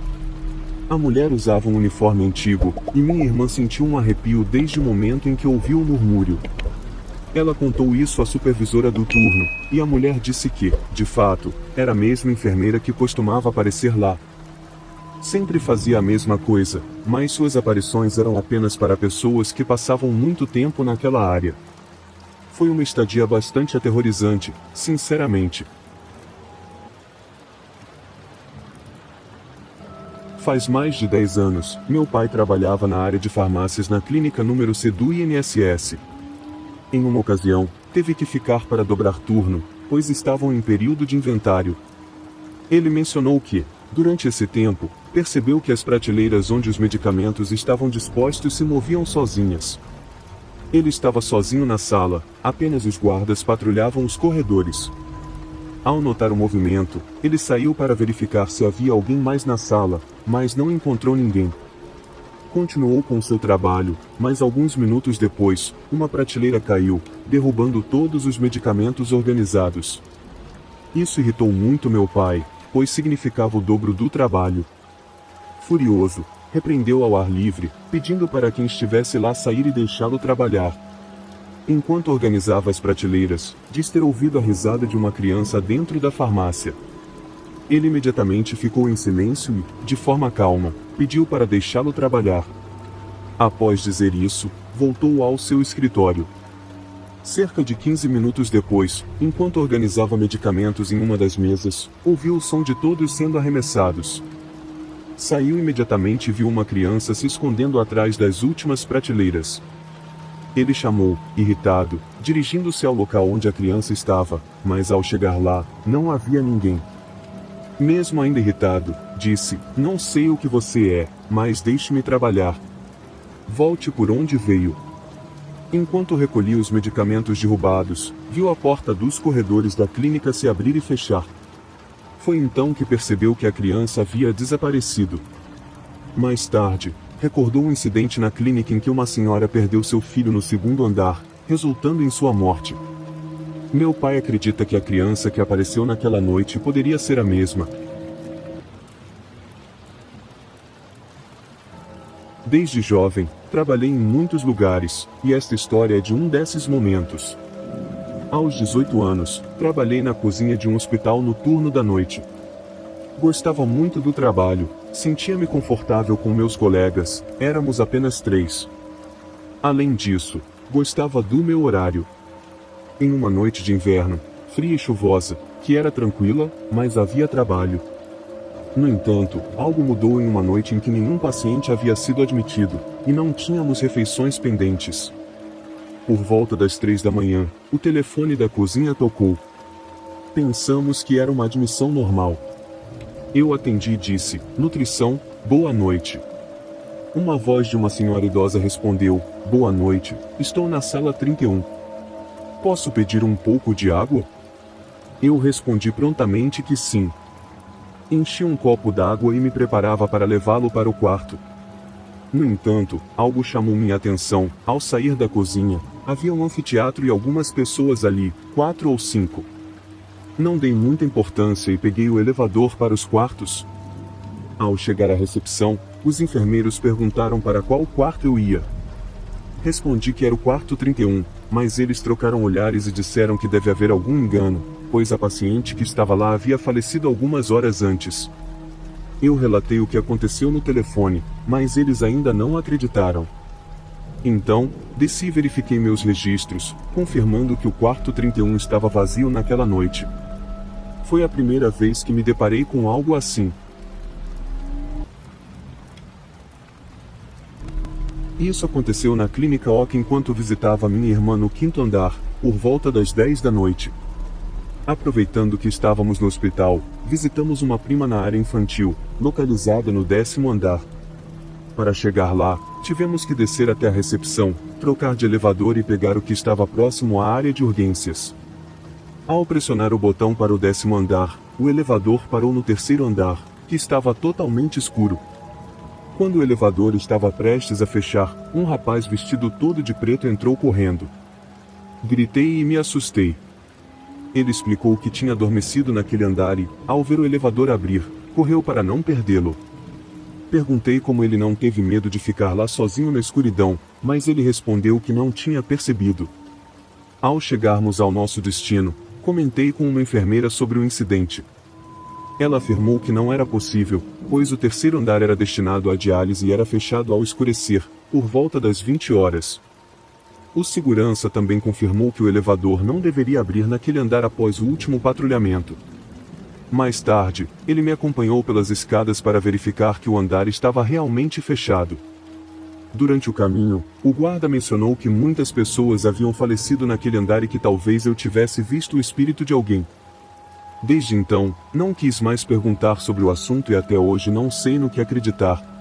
A mulher usava um uniforme antigo, e minha irmã sentiu um arrepio desde o momento em que ouviu o murmúrio. Ela contou isso à supervisora do turno, e a mulher disse que, de fato, era a mesma enfermeira que costumava aparecer lá. Sempre fazia a mesma coisa, mas suas aparições eram apenas para pessoas que passavam muito tempo naquela área. Foi uma estadia bastante aterrorizante, sinceramente. Faz mais de 10 anos, meu pai trabalhava na área de farmácias na clínica número C do INSS. Em uma ocasião, teve que ficar para dobrar turno, pois estavam em período de inventário. Ele mencionou que, durante esse tempo, percebeu que as prateleiras onde os medicamentos estavam dispostos se moviam sozinhas. Ele estava sozinho na sala, apenas os guardas patrulhavam os corredores. Ao notar o movimento, ele saiu para verificar se havia alguém mais na sala, mas não encontrou ninguém. Continuou com seu trabalho, mas alguns minutos depois, uma prateleira caiu, derrubando todos os medicamentos organizados. Isso irritou muito meu pai, pois significava o dobro do trabalho. Furioso, repreendeu ao ar livre, pedindo para quem estivesse lá sair e deixá-lo trabalhar. Enquanto organizava as prateleiras, diz ter ouvido a risada de uma criança dentro da farmácia. Ele imediatamente ficou em silêncio e, de forma calma, pediu para deixá-lo trabalhar. Após dizer isso, voltou ao seu escritório. Cerca de 15 minutos depois, enquanto organizava medicamentos em uma das mesas, ouviu o som de todos sendo arremessados. Saiu imediatamente e viu uma criança se escondendo atrás das últimas prateleiras. Ele chamou, irritado, dirigindo-se ao local onde a criança estava, mas ao chegar lá, não havia ninguém. Mesmo ainda irritado, disse: "Não sei o que você é, mas deixe-me trabalhar. Volte por onde veio." Enquanto recolhia os medicamentos derrubados, viu a porta dos corredores da clínica se abrir e fechar. Foi então que percebeu que a criança havia desaparecido. Mais tarde, recordou um incidente na clínica em que uma senhora perdeu seu filho no 2º andar, resultando em sua morte. Meu pai acredita que a criança que apareceu naquela noite poderia ser a mesma. Desde jovem, trabalhei em muitos lugares, e esta história é de um desses momentos. Aos 18 anos, trabalhei na cozinha de um hospital no turno da noite. Gostava muito do trabalho, sentia-me confortável com meus colegas, éramos apenas 3. Além disso, gostava do meu horário. Em uma noite de inverno, fria e chuvosa, que era tranquila, mas havia trabalho. No entanto, algo mudou em uma noite em que nenhum paciente havia sido admitido, e não tínhamos refeições pendentes. Por volta das 3 da manhã, o telefone da cozinha tocou. Pensamos que era uma admissão normal. Eu atendi e disse: nutrição, boa noite. Uma voz de uma senhora idosa respondeu: boa noite, estou na sala 31. Posso pedir um pouco de água? Eu respondi prontamente que sim. Enchi um copo d'água e me preparava para levá-lo para o quarto. No entanto, algo chamou minha atenção. Ao sair da cozinha, havia um anfiteatro e algumas pessoas ali, 4 ou 5. Não dei muita importância e peguei o elevador para os quartos. Ao chegar à recepção, os enfermeiros perguntaram para qual quarto eu ia. Respondi que era o quarto 31, mas eles trocaram olhares e disseram que deve haver algum engano, pois a paciente que estava lá havia falecido algumas horas antes. Eu relatei o que aconteceu no telefone, mas eles ainda não acreditaram. Então, desci e verifiquei meus registros, confirmando que o quarto 31 estava vazio naquela noite. Foi a primeira vez que me deparei com algo assim. Isso aconteceu na Clínica Oca enquanto visitava minha irmã no 5º andar, por volta das 10 da noite. Aproveitando que estávamos no hospital, visitamos uma prima na área infantil, localizada no 10º andar. Para chegar lá, tivemos que descer até a recepção, trocar de elevador e pegar o que estava próximo à área de urgências. Ao pressionar o botão para o 10º andar, o elevador parou no 3º andar, que estava totalmente escuro. Quando o elevador estava prestes a fechar, um rapaz vestido todo de preto entrou correndo. Gritei e me assustei. Ele explicou que tinha adormecido naquele andar e, ao ver o elevador abrir, correu para não perdê-lo. Perguntei como ele não teve medo de ficar lá sozinho na escuridão, mas ele respondeu que não tinha percebido. Ao chegarmos ao nosso destino, comentei com uma enfermeira sobre o incidente. Ela afirmou que não era possível, pois o 3º andar era destinado à diálise e era fechado ao escurecer, por volta das 20 horas. O segurança também confirmou que o elevador não deveria abrir naquele andar após o último patrulhamento. Mais tarde, ele me acompanhou pelas escadas para verificar que o andar estava realmente fechado. Durante o caminho, o guarda mencionou que muitas pessoas haviam falecido naquele andar e que talvez eu tivesse visto o espírito de alguém. Desde então, não quis mais perguntar sobre o assunto e até hoje não sei no que acreditar.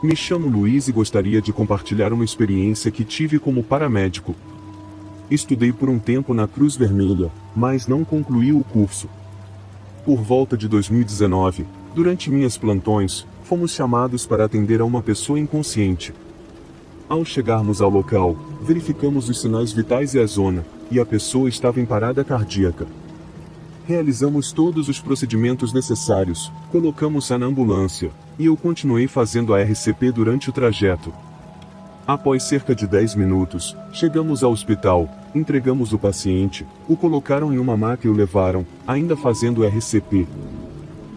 Me chamo Luiz e gostaria de compartilhar uma experiência que tive como paramédico. Estudei por um tempo na Cruz Vermelha, mas não concluí o curso. Por volta de 2019, durante minhas plantões, fomos chamados para atender a uma pessoa inconsciente. Ao chegarmos ao local, verificamos os sinais vitais e a zona, e a pessoa estava em parada cardíaca. Realizamos todos os procedimentos necessários, colocamos-a na ambulância, e eu continuei fazendo a RCP durante o trajeto. Após cerca de 10 minutos, chegamos ao hospital, entregamos o paciente, o colocaram em uma maca e o levaram, ainda fazendo RCP.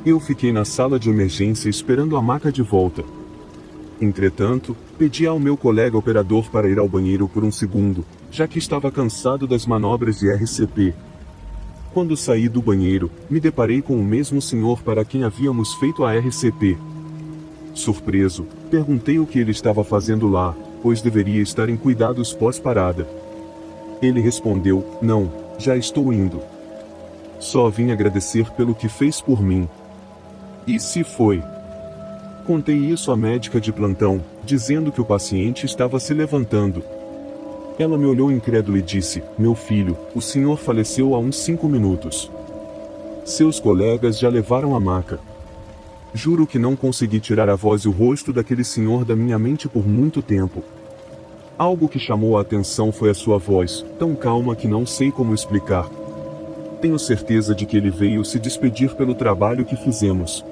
Eu fiquei na sala de emergência esperando a maca de volta. Entretanto, pedi ao meu colega operador para ir ao banheiro por um segundo, já que estava cansado das manobras de RCP. Quando saí do banheiro, me deparei com o mesmo senhor para quem havíamos feito a RCP. Surpreso, perguntei o que ele estava fazendo lá, pois deveria estar em cuidados pós-parada. Ele respondeu: não, já estou indo. Só vim agradecer pelo que fez por mim. E se foi? Contei isso à médica de plantão, dizendo que o paciente estava se levantando. Ela me olhou incrédula e disse: meu filho, o senhor faleceu há uns 5 minutos. Seus colegas já levaram a maca. Juro que não consegui tirar a voz e o rosto daquele senhor da minha mente por muito tempo. Algo que chamou a atenção foi a sua voz, tão calma que não sei como explicar. Tenho certeza de que ele veio se despedir pelo trabalho que fizemos.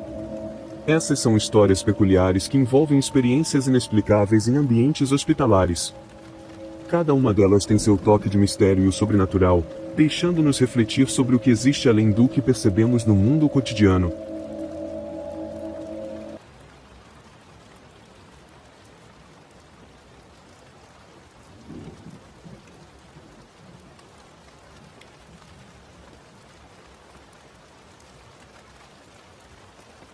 Essas são histórias peculiares que envolvem experiências inexplicáveis em ambientes hospitalares. Cada uma delas tem seu toque de mistério e o sobrenatural, deixando-nos refletir sobre o que existe além do que percebemos no mundo cotidiano.